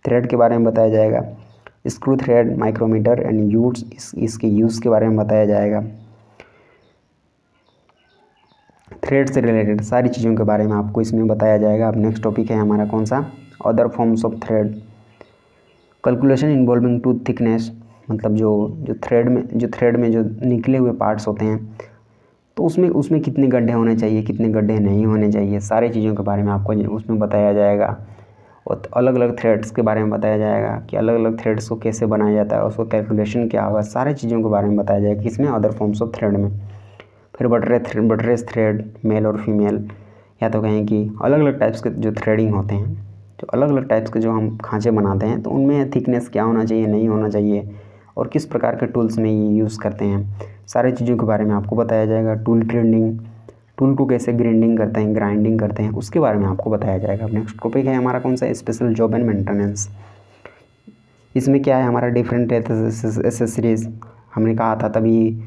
थ्रेड के बारे में बताया जाएगा, स्क्रू थ्रेड, माइक्रोमीटर एंड यूट्स, इसके यूज़ के बारे में बताया जाएगा। थ्रेड से रिलेटेड सारी चीज़ों के बारे में आपको इसमें बताया जाएगा। अब नेक्स्ट टॉपिक है हमारा कौन सा, other forms of thread, calculation involving to thickness, मतलब जो थ्रेड में जो निकले हुए पार्ट्स होते हैं तो उसमें कितने गड्ढे होने चाहिए, कितने गड्ढे नहीं होने चाहिए, सारी चीज़ों के बारे में आपको उसमें बताया जाएगा। और अलग अलग थ्रेड्स के बारे में बताया जाएगा कि अलग अलग थ्रेड्स को कैसे बनाया जाता है, उसको कैलकुलेशन क्या होगा, सारी चीज़ों के बारे में बताया जाएगा किसमें, अदर फॉर्म्स ऑफ थ्रेड में। फिर बटरेस थ्रेड, मेल और फीमेल, या तो कहें कि अलग अलग टाइप्स के जो थ्रेडिंग होते हैं, जो अलग अलग टाइप्स के जो हम खाँचे बनाते हैं तो उनमें थिकनेस क्या होना चाहिए, नहीं होना चाहिए, और किस प्रकार के टूल्स में ये यूज़ करते हैं, सारी चीज़ों के बारे में आपको बताया जाएगा। टूल ग्राइंडिंग, टूल को कैसे ग्राइंडिंग करते हैं उसके बारे में आपको बताया जाएगा। नेक्स्ट टॉपिक है हमारा कौन सा, स्पेशल जॉब एंड मेंटेनेंस, इसमें क्या है हमारा डिफरेंट एसेसरीज, हमने कहा था तभी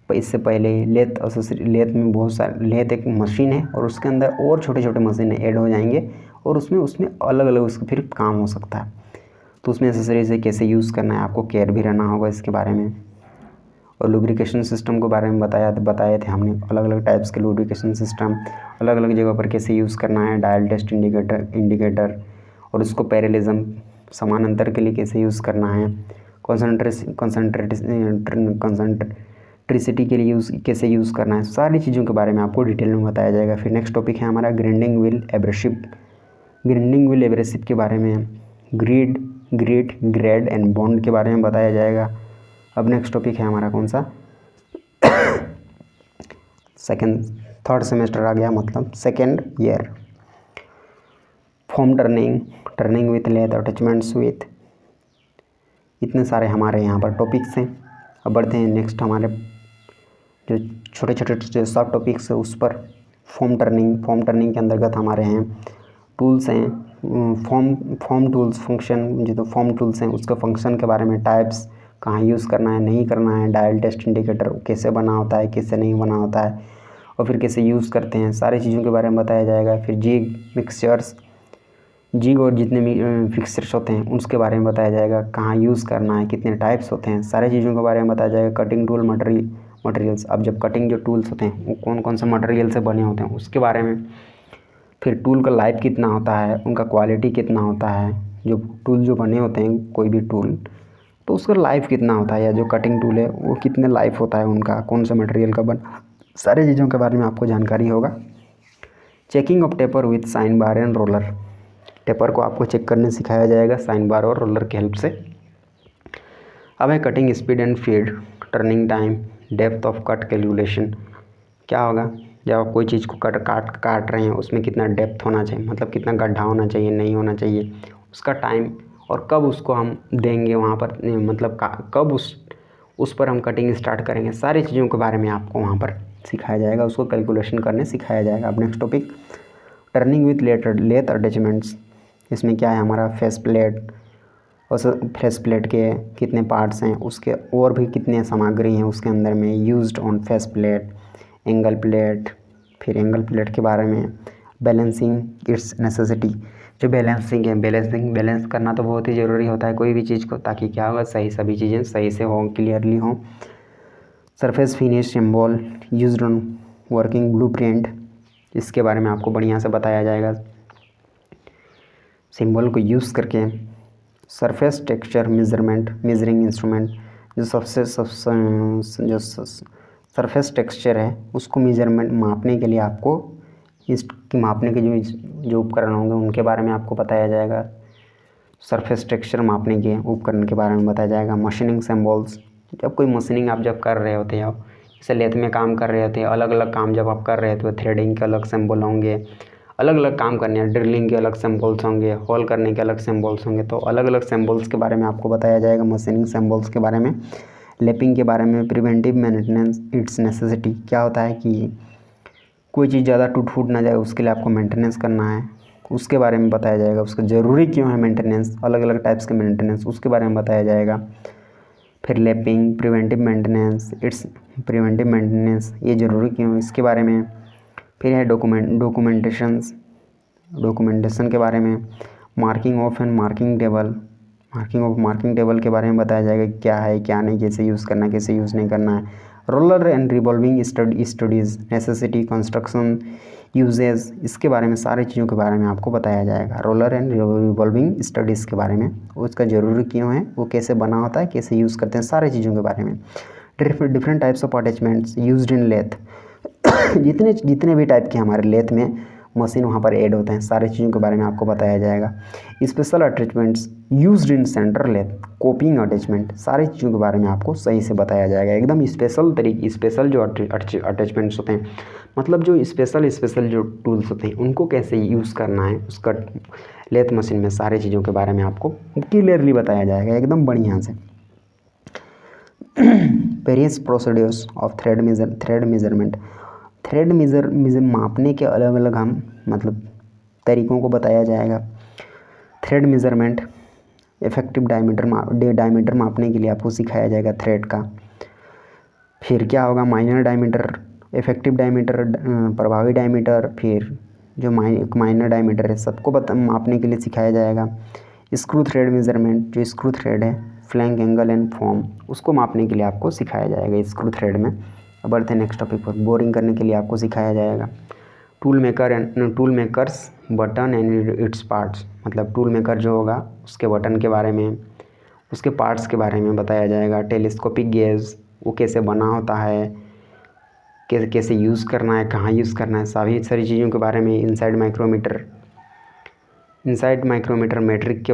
इससे पहले लेथ में बहुत सारे, लेथ एक मशीन है और उसके अंदर और छोटे छोटे मशीन ऐड हो जाएंगे और उसमें अलग अलग उसका फिर काम हो सकता है। तो उसमें एसेसरीज से कैसे यूज़ करना है, आपको केयर भी रहना होगा इसके बारे में। और लुब्रिकेशन सिस्टम के बारे में बताए थे हमने, अलग अलग टाइप्स के लुब्रिकेशन सिस्टम अलग अलग जगह पर कैसे यूज़ करना है, डायल टेस्ट इंडिकेटर और उसको पैरेलिज्म समानांतर के लिए कैसे यूज़ करना है, कंसंट्रेसिटी के लिए कैसे यूज़ करना है, सारी चीज़ों के बारे में आपको डिटेल में बताया जाएगा। फिर नेक्स्ट टॉपिक है हमारा ग्राइंडिंग व्हील एब्रेसिव के बारे में, ग्रेड एंड बॉन्ड के बारे में बताया जाएगा। अब नेक्स्ट टॉपिक है हमारा कौन सा, थर्ड सेमेस्टर आ गया, मतलब second year, form turning with lathe attachments with, इतने सारे हमारे यहाँ पर टॉपिक्स हैं। अब बढ़ते हैं नेक्स्ट हमारे जो छोटे छोटे जो सब टॉपिक्स है उस पर। फॉर्म टर्निंग के अंतर्गत हमारे हैं टूल्स हैं, फॉर्म टूल्स, फंक्शन, जो तो फॉर्म टूल्स हैं उसके फंक्शन के बारे में, टाइप्स, कहाँ यूज़ करना है नहीं करना है, डायल टेस्ट इंडिकेटर कैसे बना होता है कैसे नहीं बना होता है और फिर कैसे यूज़ करते हैं, सारी चीज़ों के बारे में बताया जाएगा। फिर जिग और जितने भी फिक्सचर्स होते हैं उसके बारे में बताया जाएगा, कहाँ यूज़ करना है, कितने टाइप्स होते हैं, सारी चीज़ों के बारे में बताया जाएगा। कटिंग टूल मटेरियल्स, अब जब कटिंग जो टूल्स होते हैं वो कौन कौन से मटेरियल से बने होते हैं उसके बारे में। फिर टूल का लाइफ कितना होता है, उनका क्वालिटी कितना होता है, जो टूल जो बने होते हैं कोई भी टूल तो उसका लाइफ कितना होता है, या जो कटिंग टूल है वो कितने लाइफ होता है उनका, कौन सा मटेरियल का बना, सारी चीज़ों के बारे में आपको जानकारी होगा। Checking of taper with sine bar and roller, taper को आपको चेक करने सिखाया जाएगा साइन बार और रोलर की हेल्प से। अब है cutting speed and feed, turning time, depth of cut calculation. क्या होगा जब आप कोई चीज़ को काट रहे हैं उसमें कितना डेप्थ होना चाहिए, मतलब कितना गड्ढा होना चाहिए नहीं होना चाहिए, उसका टाइम और कब उसको हम देंगे वहाँ पर, मतलब कब उस पर हम कटिंग स्टार्ट करेंगे, सारी चीज़ों के बारे में आपको वहाँ पर सिखाया जाएगा, उसको कैलकुलेशन करने सिखाया जाएगा। अब next topic turning with lathe attachments, इसमें क्या है हमारा फेस प्लेट, और फेस प्लेट के कितने पार्ट्स हैं, उसके और भी कितने सामग्री हैं उसके अंदर में used on face plate, angle plate, फिर एंगल प्लेट के बारे में, बैलेंसिंग इट्स नेसेसिटी, जो बैलेंसिंग है, बैलेंस करना तो बहुत ही ज़रूरी होता है कोई भी चीज़ को, ताकि क्या होगा सभी चीज़ें सही से हों, क्लियरली हों। Surface finish symbol used on working blueprint, इसके बारे में आपको बढ़िया से बताया जाएगा, सिंबल को यूज़ करके। सरफेस टेक्सचर मेजरिंग इंस्ट्रूमेंट, जो सरफेस टेक्सचर है उसको मेजरमेंट मापने के लिए आपको इसकी मापने के जो उपकरण होंगे उनके बारे में आपको बताया जाएगा। सरफेस टेक्सचर मापने के उपकरण के बारे में बताया जाएगा। मशीनिंग सिंबल्स, जब कोई मशीनिंग आप जब कर रहे होते हो, जैसे लेथ में काम कर रहे होते हैं, अलग अलग काम जब आप कर रहे होते हो, थ्रेडिंग के अलग सिंबल होंगे, अलग अलग काम करने हैं, ड्रिलिंग के अलग सिंबल्स होंगे, होल करने के अलग सिंबल्स होंगे, तो अलग अलग सिंबल्स के बारे में आपको बताया जाएगा। मशीनिंग सिंबल्स के बारे में, लैपिंग के बारे में, प्रिवेंटिव मेंटेनेंस इट्स नेसेसिटी, क्या होता है कि कोई चीज़ ज़्यादा टूट फूट ना जाए उसके लिए आपको मेंटेनेंस करना है, उसके बारे में बताया जाएगा। उसका ज़रूरी क्यों है मेंटेनेंस, अलग अलग टाइप्स के मेंटेनेंस उसके बारे में बताया जाएगा। फिर लैपिंग, प्रिवेंटिव मेंटेनेंस ये ज़रूरी क्यों, इसके बारे में। फिर है डॉक्यूमेंटेशन के बारे में। Marking of and marking table के बारे में बताया जाएगा, क्या है क्या नहीं, कैसे यूज़ करना है कैसे यूज़ नहीं करना है। Roller and revolving studies, necessity, construction, uses, इसके बारे में सारी चीज़ों के बारे में आपको बताया जाएगा। रोलर एंड रिवॉल्विंग स्टडीज़ के बारे में, उसका ज़रूरी क्यों है, वो कैसे बना होता है, कैसे यूज़ करते हैं, सारी चीज़ों के बारे में। Different types of attachments used in lathe, जितने भी टाइप के हमारे लेथ में मशीन वहाँ पर ऐड होते हैं, सारी चीज़ों के बारे में आपको बताया जाएगा। Special attachments used in centre lathe, copying attachment, सारी चीज़ों के बारे में आपको सही से बताया जाएगा। एकदम स्पेशल जो अटैचमेंट्स होते हैं, मतलब जो स्पेशल जो टूल्स होते हैं उनको कैसे यूज़ करना है उसका लेथ मशीन में, सारी चीज़ों के बारे में आपको क्लियरली बताया जाएगा एकदम बढ़िया से। Various procedures of thread measurement, thread मापने के अलग अलग हम मतलब तरीक़ों को बताया जाएगा। थ्रेड मेजरमेंट इफेक्टिव डायमीटर मापने के लिए आपको सिखाया जाएगा थ्रेड का। फिर क्या होगा, माइनर डायमीटर, इफेक्टिव डायमीटर, प्रभावी डायमीटर, फिर जो माइनर डायमीटर है सबको मापने के लिए सिखाया जाएगा। स्क्रू थ्रेड मेजरमेंट, जो स्क्रू थ्रेड है, फ्लैंक एंगल एंड फॉर्म, उसको मापने के लिए आपको सिखाया जाएगा स्क्रू थ्रेड में। अब बढ़ते हैं नेक्स्ट टॉपिक पर। बोरिंग करने के लिए आपको सिखाया जाएगा। Tool makers button and its parts, मतलब टूल मेकर जो होगा उसके बटन के बारे में, उसके पार्ट्स के बारे में बताया जाएगा। टेलीस्कोपिक गेज, वो कैसे बना होता है, कैसे यूज़ करना है, कहाँ यूज़ करना है, सभी सारी चीज़ों के बारे में। इनसाइड माइक्रोमीटर मेट्रिक के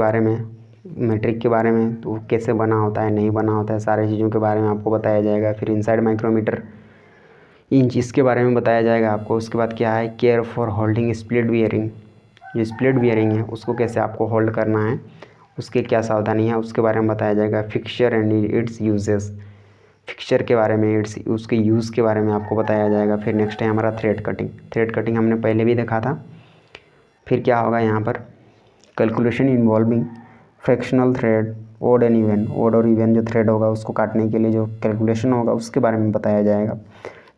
बारे में, तो कैसे बना होता है, नहीं बना होता है, सारी चीज़ों के बारे में आपको बताया जाएगा। फिर इनसाइड माइक्रोमीटर इंच, इसके बारे में बताया जाएगा आपको। उसके बाद क्या है, care for holding split bearing, जो स्प्लिट बियरिंग है उसको कैसे आपको होल्ड करना है, उसके क्या सावधानी है, उसके बारे में बताया जाएगा। Fixture and it's uses, fixture के बारे में, उसके यूज़ के बारे में आपको बताया जाएगा। फिर नेक्स्ट है हमारा थ्रेड कटिंग हमने पहले भी देखा था। फिर क्या होगा यहाँ पर, calculation involving fractional thread, odd और इवन जो थ्रेड होगा उसको काटने के लिए जो कैलकुलेशन होगा उसके बारे में बताया जाएगा।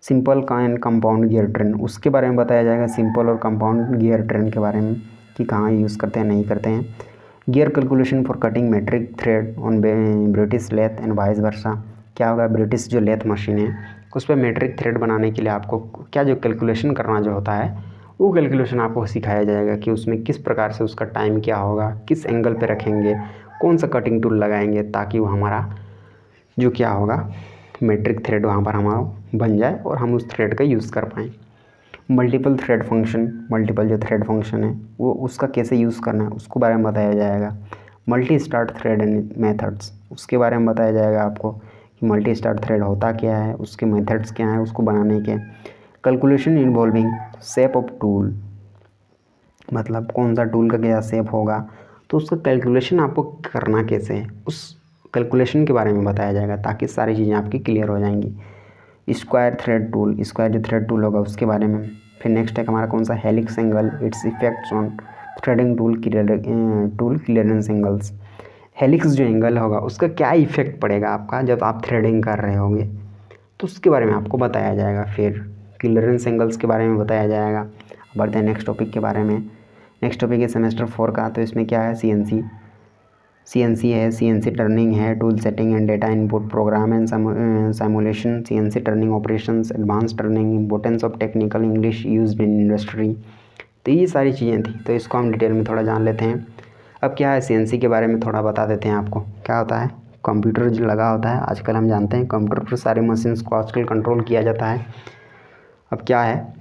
Simple and compound gear train, उसके बारे में बताया जाएगा, सिंपल और कंपाउंड गियर ट्रेन के बारे में कि कहाँ यूज़ करते हैं, नहीं करते हैं। Gear calculation for cutting metric thread on British lathe and vice versa, क्या होगा, ब्रिटिश जो लेथ मशीन है उस पर मेट्रिक थ्रेड बनाने के लिए आपको क्या जो कैलकुलेशन करना जो होता है वो कैलकुलेशन आपको सिखाया जाएगा कि उसमें किस प्रकार से उसका टाइम क्या होगा, किस एंगल पे रखेंगे, कौन सा कटिंग टूल लगाएंगे ताकि वो हमारा जो क्या होगा मेट्रिक थ्रेड वहाँ पर हमारा बन जाए और हम उस थ्रेड का यूज़ कर पाएँ। मल्टीपल जो थ्रेड फंक्शन है वो उसका कैसे यूज़ करना है उसको बारे में बताया जाएगा। Multi start thread and methods, उसके बारे में बताया जाएगा आपको कि मल्टी स्टार्ट थ्रेड होता क्या है, उसके मेथड्स क्या हैं उसको बनाने के। Calculation involving shape of tool, मतलब कौन सा टूल का क्या शेप होगा तो उसका कैलकुलेशन आपको करना कैसे है, उस कैलकुलेशन के बारे में बताया जाएगा ताकि सारी चीज़ें आपकी क्लियर हो जाएंगी। स्क्वायर जो थ्रेड टूल होगा उसके बारे में। फिर नेक्स्ट है हमारा कौन सा, helix angle, it's effects on threading tool clearance angles. Helix जो एंगल होगा उसका क्या इफेक्ट पड़ेगा आपका जब आप थ्रेडिंग कर रहे होंगे तो उसके बारे में आपको बताया जाएगा। फिर क्लियरेंस एंगल्स के बारे में बताया जाएगा। बढ़ते हैं नेक्स्ट टॉपिक के बारे में। नेक्स्ट टॉपिक है सेमेस्टर 4 का, तो इसमें क्या है, CNC है, CNC टर्निंग है, tool setting and data input, program and simulation, CNC turning operations, advance turning, importance of technical English used in industry. तो ये सारी चीज़ें थी, तो इसको हम डिटेल में थोड़ा जान लेते हैं। अब क्या है, CNC के बारे में थोड़ा बता देते हैं आपको। क्या होता है, कंप्यूटर जो लगा होता है आजकल हम जानते हैं कंप्यूटर पर सारे मशीन्स को आजकल कंट्रोल किया जाता है। अब क्या है,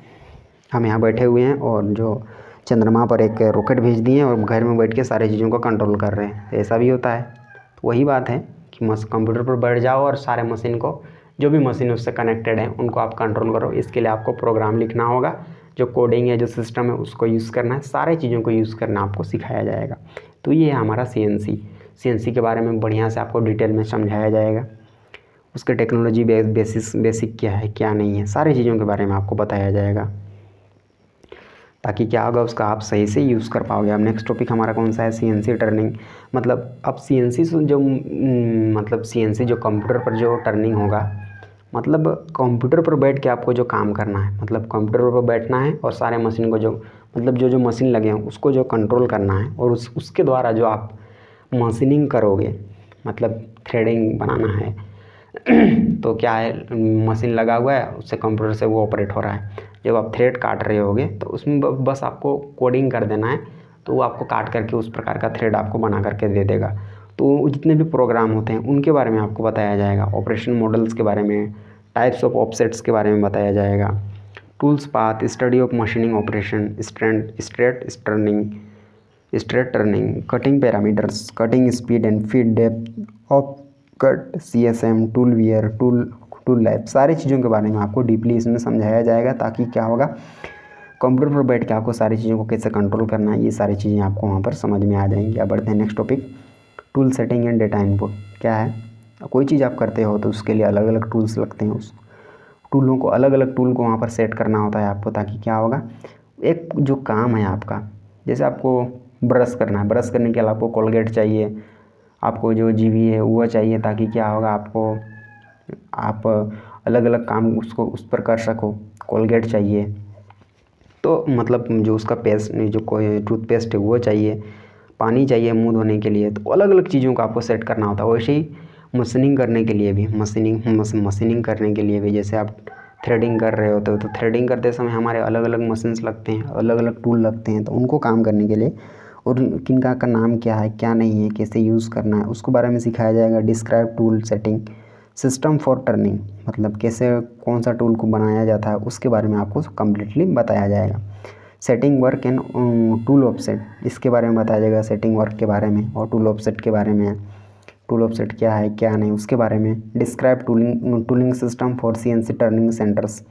हम यहाँ बैठे हुए हैं और जो चंद्रमा पर एक रॉकेट भेज दिए और घर में बैठ के सारी चीज़ों को कंट्रोल कर रहे हैं, ऐसा भी होता है। तो वही बात है कि कंप्यूटर पर बैठ जाओ और सारे मशीन को, जो भी मशीन उससे कनेक्टेड है उनको आप कंट्रोल करो। इसके लिए आपको प्रोग्राम लिखना होगा, जो कोडिंग है, जो सिस्टम है उसको यूज़ करना है, सारी चीज़ों को यूज़ करना आपको सिखाया जाएगा। तो ये है हमारा CNC के बारे में बढ़िया से आपको डिटेल में समझाया जाएगा। उसके टेक्नोलॉजी बेसिक क्या है क्या नहीं है, सारी चीज़ों के बारे में आपको बताया जाएगा ताकि क्या होगा उसका आप सही से यूज़ कर पाओगे। अब नेक्स्ट टॉपिक हमारा कौन सा है, CNC टर्निंग। मतलब अब CNC जो कंप्यूटर पर जो टर्निंग होगा, मतलब कंप्यूटर पर बैठ के आपको जो काम करना है, मतलब कंप्यूटर पर बैठना है और सारे मशीन को जो मशीन लगे हैं उसको जो कंट्रोल करना है और उसके द्वारा जो आप मशीनिंग करोगे, मतलब थ्रेडिंग बनाना है तो क्या है, मशीन लगा हुआ है, उससे कंप्यूटर से वो ऑपरेट हो रहा है। जब आप थ्रेड काट रहे होगे तो उसमें बस आपको कोडिंग कर देना है, तो वो आपको काट करके उस प्रकार का थ्रेड आपको बना करके दे देगा। तो जितने भी प्रोग्राम होते हैं उनके बारे में आपको बताया जाएगा। ऑपरेशन मॉडल्स के बारे में, टाइप्स ऑफ ऑफसेट्स के बारे में बताया जाएगा। Tools path, study of machining operation, straight turning, cutting parameters, cutting speed and feed depth of cut, CSM, tool wear, tool lab, सारी चीज़ों के बारे में आपको डीपली इसमें समझाया जाएगा ताकि क्या होगा, कंप्यूटर पर बैठ के आपको सारी चीज़ों को कैसे कंट्रोल करना है, ये सारी चीज़ें आपको वहाँ पर समझ में आ जाएंगी। अब बढ़ते हैं next topic, tool setting and data input. क्या है, कोई चीज़ आप करते हो तो उसके लिए अलग अलग टूल्स लगते हैं, उस टूलों को अलग अलग टूल को वहाँ पर सेट करना होता है आपको, ताकि क्या होगा, एक जो काम है आपका, जैसे आपको ब्रश करना है, ब्रश करने के लिए आपको कोलगेट चाहिए, आपको जो जीबी है वो चाहिए, ताकि क्या होगा आप अलग अलग काम उसको उस पर कर सको। कोलगेट चाहिए, तो मतलब जो उसका पेस्ट जो कोई टूथपेस्ट है वो चाहिए। पानी चाहिए मुंह धोने के लिए। तो अलग अलग चीज़ों को आपको सेट करना होता है। वैसे ही मशीनिंग करने के लिए भी मशीनिंग करने के लिए भी, जैसे आप थ्रेडिंग कर रहे होते हो तो थ्रेडिंग करते समय हमारे अलग अलग मशीन्स लगते हैं, अलग अलग टूल लगते हैं। तो उनको काम करने के लिए और किनका का नाम क्या है क्या नहीं है, कैसे यूज़ करना है, उसको बारे में सिखाया जाएगा। Describe tool setting system for turning, मतलब कैसे कौन सा टूल को बनाया जाता है उसके बारे में आपको कम्प्लीटली बताया जाएगा। Setting work and tool offset, इसके बारे में बताया जाएगा। सेटिंग वर्क के बारे में और टूल ऑफसेट के बारे में, टूल ऑफसेट क्या है क्या नहीं उसके बारे में। Describe tooling system for CNC turning centres,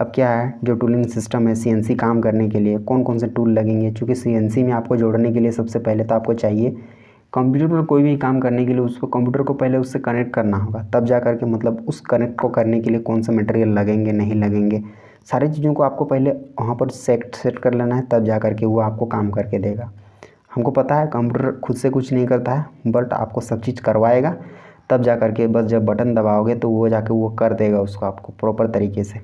अब क्या है जो टूलिंग सिस्टम है सीएनसी काम करने के लिए कौन कौन से टूल लगेंगे, क्योंकि सीएनसी में आपको जोड़ने के लिए सबसे पहले तो आपको चाहिए कंप्यूटर पर कोई भी काम करने के लिए उसको कंप्यूटर को पहले उससे कनेक्ट करना होगा, तब जा कर के मतलब उस कनेक्ट को करने के लिए कौन सा मटेरियल लगेंगे नहीं लगेंगे, सारी चीज़ों को आपको पहले वहाँ पर सेट कर लेना है, तब जा कर के वो आपको काम करके देगा। हमको पता है कंप्यूटर खुद से कुछ नहीं करता है, बट आपको सब चीज़ करवाएगा, तब जा कर के बस जब बटन दबाओगे तो वो जाके वो कर देगा उसको आपको प्रॉपर तरीके से।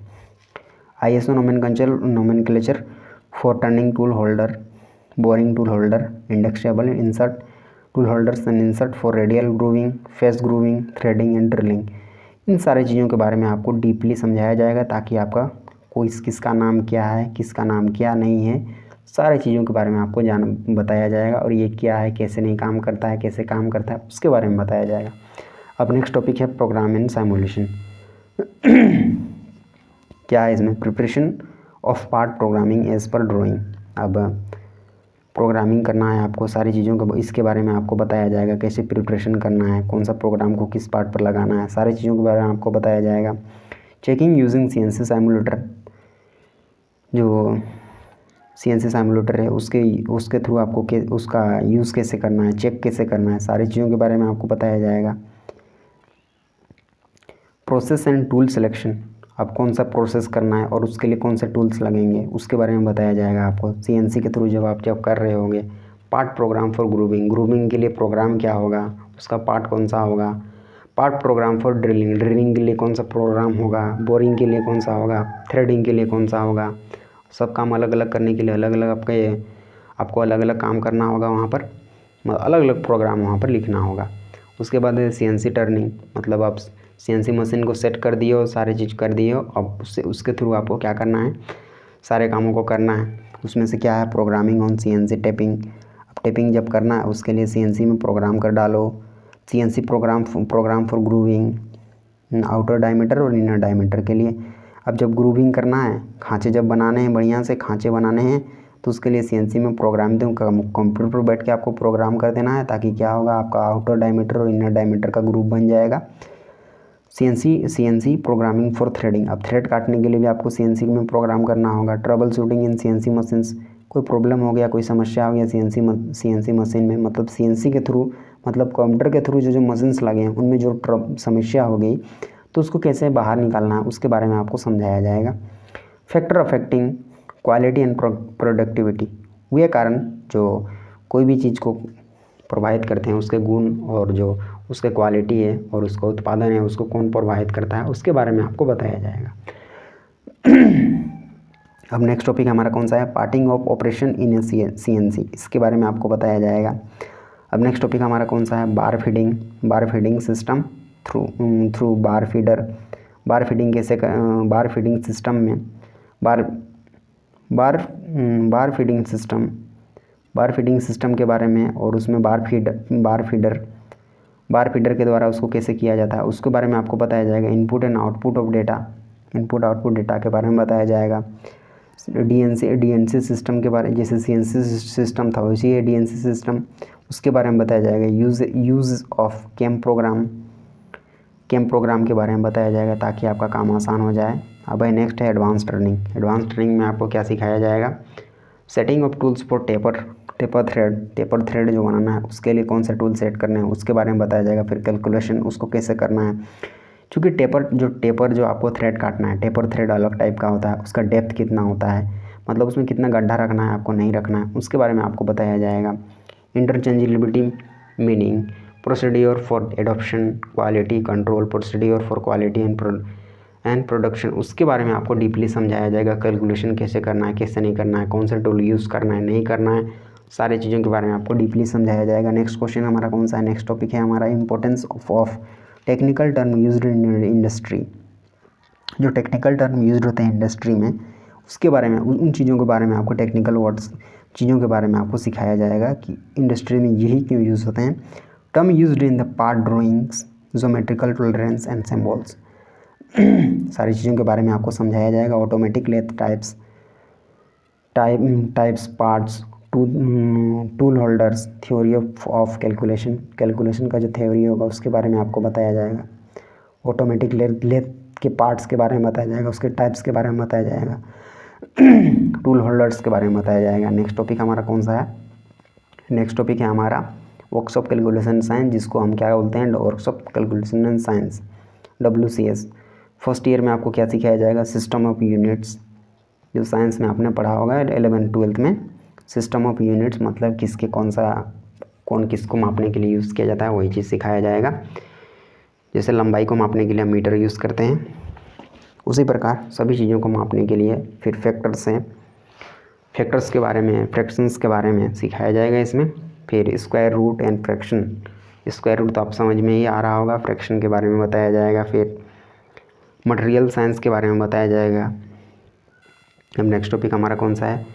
ISO nomenclature for turning tool holder, boring tool holder, index table, insert tool holders and insert for radial grooving, face grooving, threading and drilling. इन सारी चीज़ों के बारे में आपको डीपली समझाया जाएगा, ताकि आपका कोई किसका नाम क्या है किसका नाम क्या नहीं है, सारी चीज़ों के बारे में आपको बताया जाएगा। और ये क्या है, कैसे नहीं काम करता है, कैसे काम करता है, उसके बारे में बताया जाएगा। अब नेक्स्ट टॉपिक है प्रोग्राम एंड सिमुलेशन। क्या है इसमें, preparation of part programming as per drawing. अब प्रोग्रामिंग करना है आपको, सारी चीज़ों को इसके बारे में आपको बताया जाएगा, कैसे प्रिपरेशन करना है, कौन सा प्रोग्राम को किस पार्ट पर लगाना है, सारी चीज़ों के बारे में आपको बताया जाएगा। चेकिंग यूजिंग सीएनसी सिमुलेटर, जो सीएनसी सिमुलेटर है उसके थ्रू आपको उसका यूज़ कैसे करना है, चेक कैसे करना है, सारी चीज़ों के बारे में आपको बताया जाएगा। प्रोसेस एंड टूल सिलेक्शन, अब कौन सा प्रोसेस करना है और उसके लिए कौन से टूल्स लगेंगे उसके बारे में बताया जाएगा आपको सीएनसी के थ्रू जब कर रहे होंगे। पार्ट प्रोग्राम फॉर ग्रूविंग के लिए प्रोग्राम क्या होगा, उसका पार्ट कौन सा होगा। पार्ट प्रोग्राम फॉर ड्रिलिंग के लिए कौन सा प्रोग्राम होगा, बोरिंग के लिए कौन सा होगा, थ्रेडिंग के लिए कौन सा होगा। सब काम अलग अलग करने के लिए अलग अलग आपको अलग अलग काम करना होगा, वहाँ पर अलग अलग प्रोग्राम वहाँ पर लिखना होगा। उसके बाद सीएनसी टर्निंग, मतलब आप सीएनसी मशीन को सेट कर दिए हो, सारी चीज़ कर दिए हो, अब उसके थ्रू आपको क्या करना है, सारे कामों को करना है। उसमें से क्या है, प्रोग्रामिंग ऑन सीएनसी टेपिंग। अब टेपिंग जब करना है उसके लिए सीएनसी में प्रोग्राम कर डालो। CNC program for grooving, outer diameter और इनर डायमीटर के लिए। अब जब ग्रूविंग करना है, खांचे जब बनाने हैं, बढ़िया से खांचे बनाने हैं, तो उसके लिए सीएनसी में प्रोग्राम कंप्यूटर पर बैठ के आपको प्रोग्राम कर देना है, ताकि क्या होगा, आपका आउटर डायमीटर और इनर डायमीटर का ग्रुप बन जाएगा। सीएनसी प्रोग्रामिंग फॉर थ्रेडिंग, अब थ्रेड काटने के लिए भी आपको सीएनसी में प्रोग्राम करना होगा। ट्रबल शूटिंग इन सीएनसी मशीन्स, कोई प्रॉब्लम हो गया, कोई समस्या हो गया सीएनसी मशीन में, मतलब सीएनसी के थ्रू, मतलब कंप्यूटर के थ्रू जो मशीन्स लगे हैं उनमें जो समस्या हो गई, तो उसको कैसे बाहर निकालना है उसके बारे में आपको समझाया जाएगा। Factor affecting quality and productivity, वे कारण जो कोई भी चीज़ को प्रभावित करते हैं, उसके गुण और जो उसके क्वालिटी है और उसका उत्पादन है, उसको कौन प्रभावित करता है उसके बारे में आपको बताया जाएगा। अब नेक्स्ट टॉपिक हमारा कौन सा है, parting off operation in CNC, इसके बारे में आपको बताया जाएगा। अब नेक्स्ट टॉपिक हमारा कौन सा है, बार फीडिंग सिस्टम थ्रू बार फीडर। बार फीडिंग कैसे, बार फीडिंग सिस्टम में बार फीडिंग सिस्टम के बारे में, और उसमें बार फीडर के द्वारा उसको कैसे किया जाता है उसके बारे में आपको बताया जाएगा। इनपुट आउटपुट डेटा के बारे में बताया जाएगा। डीएनसी सिस्टम के बारे में, जैसे सीएनसी सिस्टम था वैसे ही डीएनसी सिस्टम, उसके बारे में बताया जाएगा। यूज़ ऑफ कैम प्रोग्राम के बारे में बताया जाएगा, ताकि आपका काम आसान हो जाए। अब है नेक्स्ट है एडवांस टर्निंग में आपको क्या सिखाया जाएगा, setting of tools for taper thread जो बनाना है उसके लिए कौन सा टूल सेट करना है उसके बारे में बताया जाएगा। फिर कैलकुलेशन उसको कैसे करना है, क्योंकि टेपर जो आपको थ्रेड काटना है, टेपर थ्रेड अलग टाइप का होता है, उसका डेप्थ कितना होता है, मतलब उसमें कितना गड्ढा रखना है आपको नहीं रखना है, उसके बारे में आपको बताया जाएगा। Interchangeability meaning, procedure for adoption, quality control, procedure for quality and production, उसके बारे में आपको डीपली समझाया जाएगा। कैलकुलेशन कैसे करना है, कैसे नहीं करना है, कौन सा टूल यूज़ करना है, नहीं करना है, सारी चीज़ों के बारे में आपको डीपली समझाया जाएगा। नेक्स्ट क्वेश्चन हमारा कौन सा है, नेक्स्ट टॉपिक है हमारा importance of technical term used in industry. जो टेक्निकल टर्म यूज्ड होते हैं इंडस्ट्री में, उसके बारे में, उन चीज़ों के बारे में आपको, टेक्निकल वर्ड्स चीज़ों के बारे में आपको सिखाया जाएगा कि इंडस्ट्री में यही क्यों यूज़ होते हैं। Term used in the part drawings, geometrical tolerance and symbols, सारी चीज़ों के बारे में आपको समझाया जाएगा। Automatic lathe types parts, tool holders, theory of calculation का जो थ्योरी होगा उसके बारे में आपको बताया जाएगा। ऑटोमेटिक लेथ के पार्ट्स के बारे में बताया जाएगा, उसके टाइप्स के बारे में बताया जाएगा, टूल होल्डर्स के बारे में बताया जाएगा। नेक्स्ट टॉपिक हमारा कौन सा है, नेक्स्ट टॉपिक है हमारा वर्कशॉप कैलकुलेशन साइंस, जिसको हम क्या बोलते हैं, workshop calculation and science, WCS। First year में आपको क्या सिखाया जाएगा, सिस्टम ऑफ यूनिट्स, जो साइंस में आपने पढ़ा होगा 11th-12th में। सिस्टम ऑफ यूनिट्स मतलब कौन किसको मापने के लिए यूज़ किया जाता है, वही चीज़ सिखाया जाएगा। जैसे लंबाई को मापने के लिए हम मीटर यूज़ करते हैं, उसी प्रकार सभी चीज़ों को मापने के लिए फिर फैक्टर्स हैं, फैक्टर्स के बारे में, फ्रैक्शंस के बारे में सिखाया जाएगा इसमें। फिर square root and fraction, square root तो आप समझ में ही आ रहा होगा, फ्रैक्शन के बारे में बताया जाएगा। फिर मटेरियल साइंस के बारे में बताया जाएगा। अब नेक्स्ट टॉपिक हमारा कौन सा है,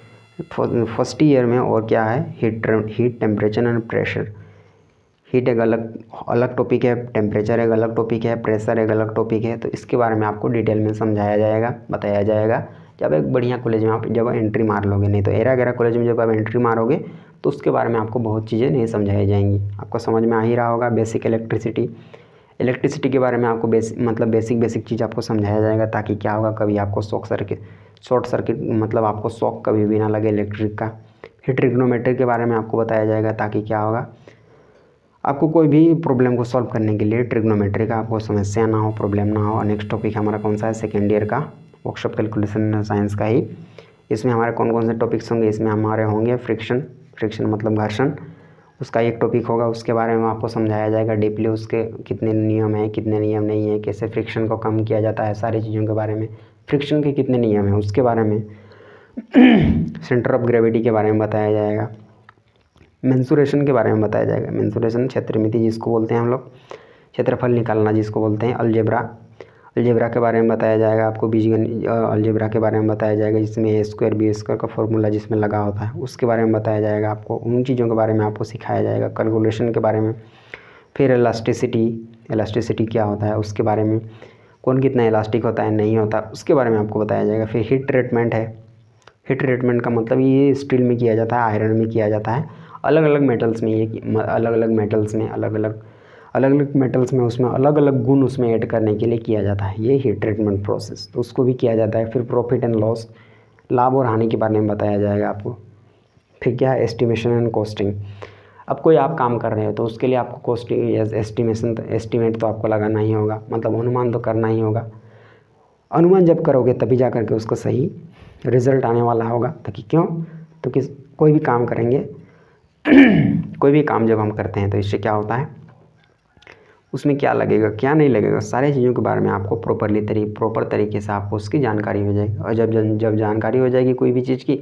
फर्स्ट ईयर में और क्या है, heat temperature and pressure. Heat एक अलग टॉपिक है, टेम्परेचर एक अलग टॉपिक है, प्रेशर एक अलग टॉपिक है। तो इसके बारे में आपको डिटेल में समझाया जाएगा, बताया जाएगा। जब एक बढ़िया कॉलेज में आप जब एंट्री मार लोगे, नहीं तो एरा गैरा कॉलेज में जब आप एंट्री मारोगे तो उसके बारे में आपको बहुत चीज़ें नहीं समझाई जाएंगी। आपको समझ में आ ही रहा होगा। बेसिक इलेक्ट्रिसिटी के बारे में आपको बेसिक चीज़ आपको समझाया जाएगा, ताकि क्या होगा, कभी आपको शॉर्ट सर्किट मतलब आपको शॉक कभी भी ना लगे इलेक्ट्रिक का। फिर ट्रिग्नोमेट्री के बारे में आपको बताया जाएगा, ताकि क्या होगा, आपको कोई भी प्रॉब्लम को सॉल्व करने के लिए ट्रिग्नोमेट्री का आपको समस्या ना हो, प्रॉब्लम ना हो। नेक्स्ट टॉपिक हमारा कौन सा है, सेकेंड ईयर का वर्कशॉप कैलकुलेशन साइंस का ही। इसमें हमारे कौन कौन से टॉपिक्स होंगे, इसमें हमारे होंगे फ्रिक्शन मतलब घर्षण, उसका एक टॉपिक होगा, उसके बारे में आपको समझाया जाएगा डीपली, उसके कितने नियम हैं, कितने नियम नहीं है, कैसे फ्रिक्शन को कम किया जाता है, सारी चीज़ों के बारे में। फ्रिक्शन के कितने नियम हैं उसके बारे में। सेंटर ऑफ ग्रेविटी के बारे में बताया जाएगा। मेंसुरेशन के बारे में बताया जाएगा। मेंसुरेशन क्षेत्रमिति जिसको बोलते हैं हम लोग, क्षेत्रफल निकालना जिसको बोलते हैं। अलजेब्रा के बारे में बताया जाएगा आपको। बीजगणित अलजेब्रा के बारे में बताया जाएगा, जिसमें A² B² का फॉर्मूला जिसमें लगा होता है, उसके बारे में बताया जाएगा आपको। उन चीज़ों के बारे में आपको सिखाया जाएगा, कैलकुलेशन के बारे में। फिर इलास्टिसिटी क्या होता है उसके बारे में, कौन कितना इलास्टिक होता है नहीं होता, उसके बारे में आपको बताया जाएगा। फिर हीट ट्रीटमेंट है। हीट ट्रीटमेंट का मतलब ये स्टील में किया जाता है, आयरन में किया जाता है, अलग अलग मेटल्स में उसमें अलग अलग गुण उसमें ऐड करने के लिए किया जाता है, ये हीट ट्रीटमेंट प्रोसेस, तो उसको भी किया जाता है। फिर प्रॉफिट एंड लॉस, लाभ और हानि के बारे में बताया जाएगा आपको। फिर क्या है, एस्टिमेशन एंड कॉस्टिंग। अब कोई आप काम कर रहे हो तो उसके लिए आपको कॉस्टिंग एस्टिमेट तो आपको लगाना ही होगा, मतलब अनुमान तो करना ही होगा। अनुमान जब करोगे तभी जा करके उसका सही रिजल्ट आने वाला होगा। ताकि क्यों, तो कि कोई भी काम करेंगे कोई भी काम जब हम करते हैं तो इससे क्या होता है, उसमें क्या लगेगा क्या नहीं लगेगा, सारी चीज़ों के बारे में आपको प्रॉपर तरीके से आपको उसकी जानकारी हो जाएगी। और जब जानकारी हो जाएगी कोई भी चीज़ की,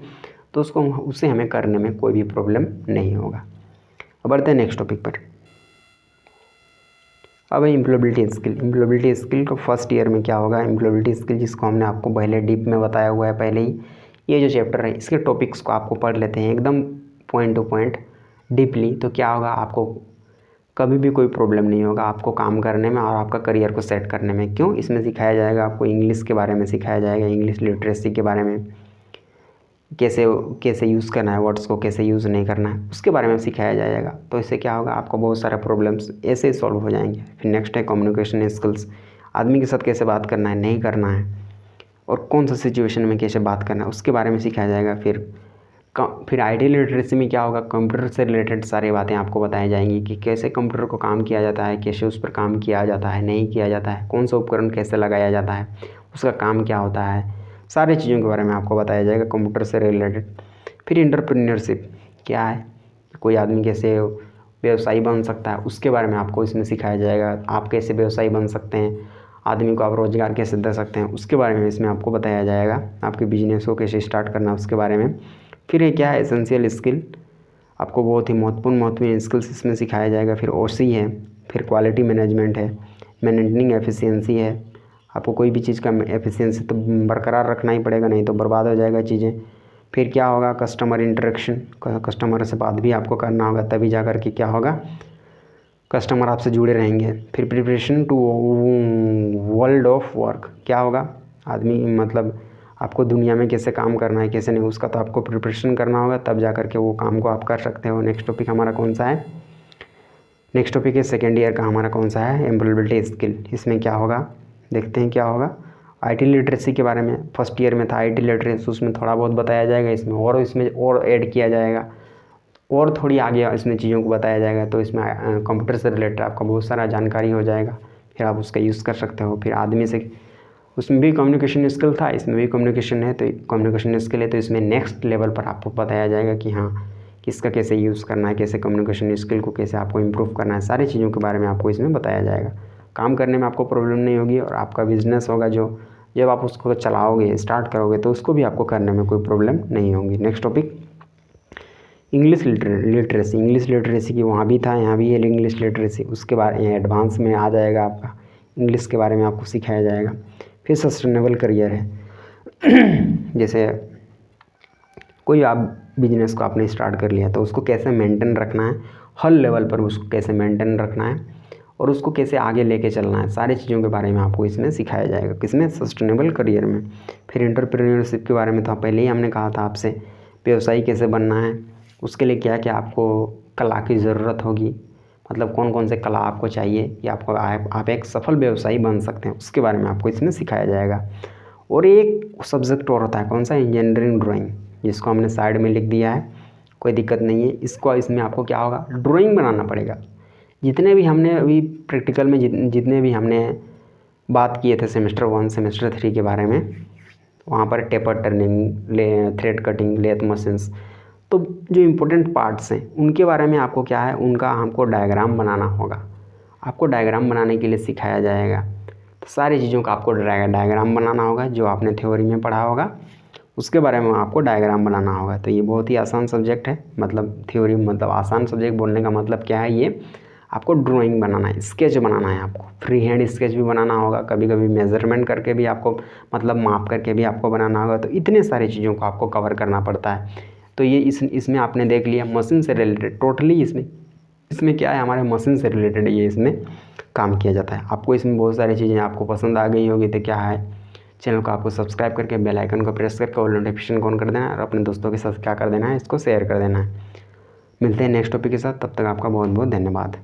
तो उससे हमें करने में कोई भी प्रॉब्लम नहीं होगा। अब बढ़ते हैं नेक्स्ट टॉपिक पर। अब इम्प्लॉयबिलिटी स्किल को फर्स्ट ईयर में क्या होगा, इम्प्लॉयबिलिटी स्किल जिसको हमने आपको पहले डीप में बताया हुआ है पहले ही। ये जो चैप्टर है इसके टॉपिक्स को आपको पढ़ लेते हैं एकदम पॉइंट टू पॉइंट डीपली, तो क्या होगा, आपको कभी भी कोई प्रॉब्लम नहीं होगा आपको काम करने में और आपका करियर को सेट करने में। क्यों, इसमें सिखाया जाएगा आपको इंग्लिश के बारे में सिखाया जाएगा, इंग्लिश लिटरेसी के बारे में, कैसे यूज़ करना है वर्ड्स को, कैसे यूज़ नहीं करना है, उसके बारे में सिखाया जाएगा। तो इससे क्या होगा, आपको बहुत सारे प्रॉब्लम्स ऐसे ही सॉल्व हो जाएंगे। फिर नेक्स्ट है कम्युनिकेशन स्किल्स, आदमी के साथ कैसे बात करना है नहीं करना है, और कौन सा सिचुएशन में कैसे बात करना है उसके बारे में सिखाया जाएगा। फिर आईटी लिटरेसी में क्या होगा, कंप्यूटर से रिलेटेड सारी बातें आपको बताई जाएंगी कि कैसे कंप्यूटर को काम किया जाता है, कैसे उस पर काम किया जाता है नहीं किया जाता है, कौन सा उपकरण कैसे लगाया जाता है, उसका काम क्या होता है, सारी चीज़ों के बारे में आपको बताया जाएगा कंप्यूटर से रिलेटेड। फिर एंटरप्रेन्योरशिप क्या है, कोई आदमी कैसे व्यवसायी बन सकता है उसके बारे में आपको इसमें सिखाया जाएगा। आप कैसे व्यवसायी बन सकते हैं, आदमी को आप रोज़गार कैसे दे सकते हैं उसके बारे में इसमें आपको बताया जाएगा। आपके बिजनेस को कैसे स्टार्ट करना है उसके बारे में। फिर ये क्या है, एसेंशियल स्किल, आपको बहुत ही महत्वपूर्ण स्किल्स इसमें सिखाया जाएगा। फिर ओसी है, फिर क्वालिटी मैनेजमेंट है, मैनेजनिंग एफिशिएंसी है। आपको कोई भी चीज़ का एफिशिएंसी तो बरकरार रखना ही पड़ेगा, नहीं तो बर्बाद हो जाएगा चीज़ें। फिर क्या होगा, कस्टमर इंटरेक्शन, कस्टमर से बात भी आपको करना होगा, तभी जा कर के क्या होगा, कस्टमर आपसे जुड़े रहेंगे। फिर preparation to world of work, क्या होगा, आदमी मतलब आपको दुनिया में कैसे काम करना है कैसे नहीं, उसका तो आपको प्रिपरेशन करना होगा, तब जा कर के वो काम को आप कर सकते हो। नेक्स्ट टॉपिक हमारा कौन सा है, नेक्स्ट टॉपिक है सेकेंड ईयर का हमारा कौन सा है, एम्प्लॉयबिलिटी स्किल। इसमें क्या होगा, देखते हैं क्या होगा। आईटी लिटरेसी के बारे में फर्स्ट ईयर में था आईटी लिटरेसी, उसमें थोड़ा बहुत बताया जाएगा, इसमें और ऐड किया जाएगा और थोड़ी आगे इसमें चीज़ों को बताया जाएगा। तो इसमें कंप्यूटर से रिलेटेड आपका बहुत सारा जानकारी हो जाएगा, फिर आप उसका यूज़ कर सकते हो। फिर आदमी से, उसमें भी कम्युनिकेशन स्किल था, इसमें भी कम्युनिकेशन है, तो कम्युनिकेशन स्किल है, तो इसमें नेक्स्ट लेवल पर आपको बताया जाएगा कि हाँ किसका कैसे यूज़ करना है, कैसे कम्युनिकेशन स्किल को कैसे आपको इम्प्रूव करना है, सारी चीज़ों के बारे में आपको इसमें बताया जाएगा। काम करने में आपको प्रॉब्लम नहीं होगी और आपका बिजनेस होगा जो जब आप उसको चलाओगे स्टार्ट करोगे तो उसको भी आपको करने में कोई प्रॉब्लम नहीं होगी। Next topic English literacy, English literacy की वहाँ भी था यहाँ भी है इंग्लिश लिटरेसी, उसके बारे में एडवांस में आ जाएगा, आपका इंग्लिश के बारे में आपको सिखाया जाएगा। फिर सस्टेनेबल करियर है, जैसे कोई आप बिजनेस को आपने स्टार्ट कर लिया तो उसको कैसे मेंटेन रखना है, हर लेवल पर उसको कैसे मेंटेन रखना है और उसको कैसे आगे लेके चलना है, सारी चीज़ों के बारे में आपको इसमें सिखाया जाएगा। किसमें, सस्टेनेबल करियर में। फिर एंटरप्रेन्योरशिप के बारे में तो पहले ही हमने कहा था आपसे, व्यवसायी कैसे बनना है, उसके लिए क्या क्या आपको कला की ज़रूरत होगी, मतलब कौन कौन से कला आपको चाहिए कि आपको आप एक सफल व्यवसायी बन सकते हैं, उसके बारे में आपको इसमें सिखाया जाएगा। और एक सब्जेक्ट और होता है कौन सा, इंजीनियरिंग ड्राइंग, जिसको हमने साइड में लिख दिया है, कोई दिक्कत नहीं है। इसमें आपको क्या होगा, ड्राइंग बनाना पड़ेगा। जितने भी हमने अभी प्रैक्टिकल में जितने भी हमने बात किए थे सेमेस्टर 1 सेमेस्टर 3 के बारे में, वहाँ पर taper turning, thread cutting, lathe machines, तो जो इम्पोर्टेंट पार्ट्स हैं उनके बारे में आपको क्या है, उनका हमको डायग्राम बनाना होगा। आपको डायग्राम बनाने के लिए सिखाया जाएगा। तो सारी चीज़ों का आपको डायग्राम बनाना होगा, जो आपने थ्योरी में पढ़ा होगा उसके बारे में आपको डायग्राम बनाना होगा। तो ये बहुत ही आसान सब्जेक्ट है, मतलब थ्योरी मतलब आसान सब्जेक्ट बोलने का मतलब क्या है, ये आपको ड्राइंग बनाना है, स्केच बनाना है, आपको फ्री हैंड स्केच भी बनाना होगा, कभी कभी मेज़रमेंट करके भी आपको मतलब माप करके भी आपको बनाना होगा। तो इतने सारी चीज़ों को आपको कवर करना पड़ता है। तो ये इसमें आपने देख लिया मशीन से रिलेटेड, टोटली इसमें क्या है, हमारे मशीन से रिलेटेड ये इसमें काम किया जाता है। आपको इसमें बहुत सारी चीज़ें आपको पसंद आ गई होगी, तो क्या है, चैनल को आपको सब्सक्राइब करके बेल आइकन को प्रेस करके और नोटिफिकेशन ऑन कर देना है और अपने दोस्तों के साथ क्या कर देना है, इसको शेयर कर देना है। मिलते हैं नेक्स्ट टॉपिक के साथ, तब तक आपका बहुत बहुत धन्यवाद।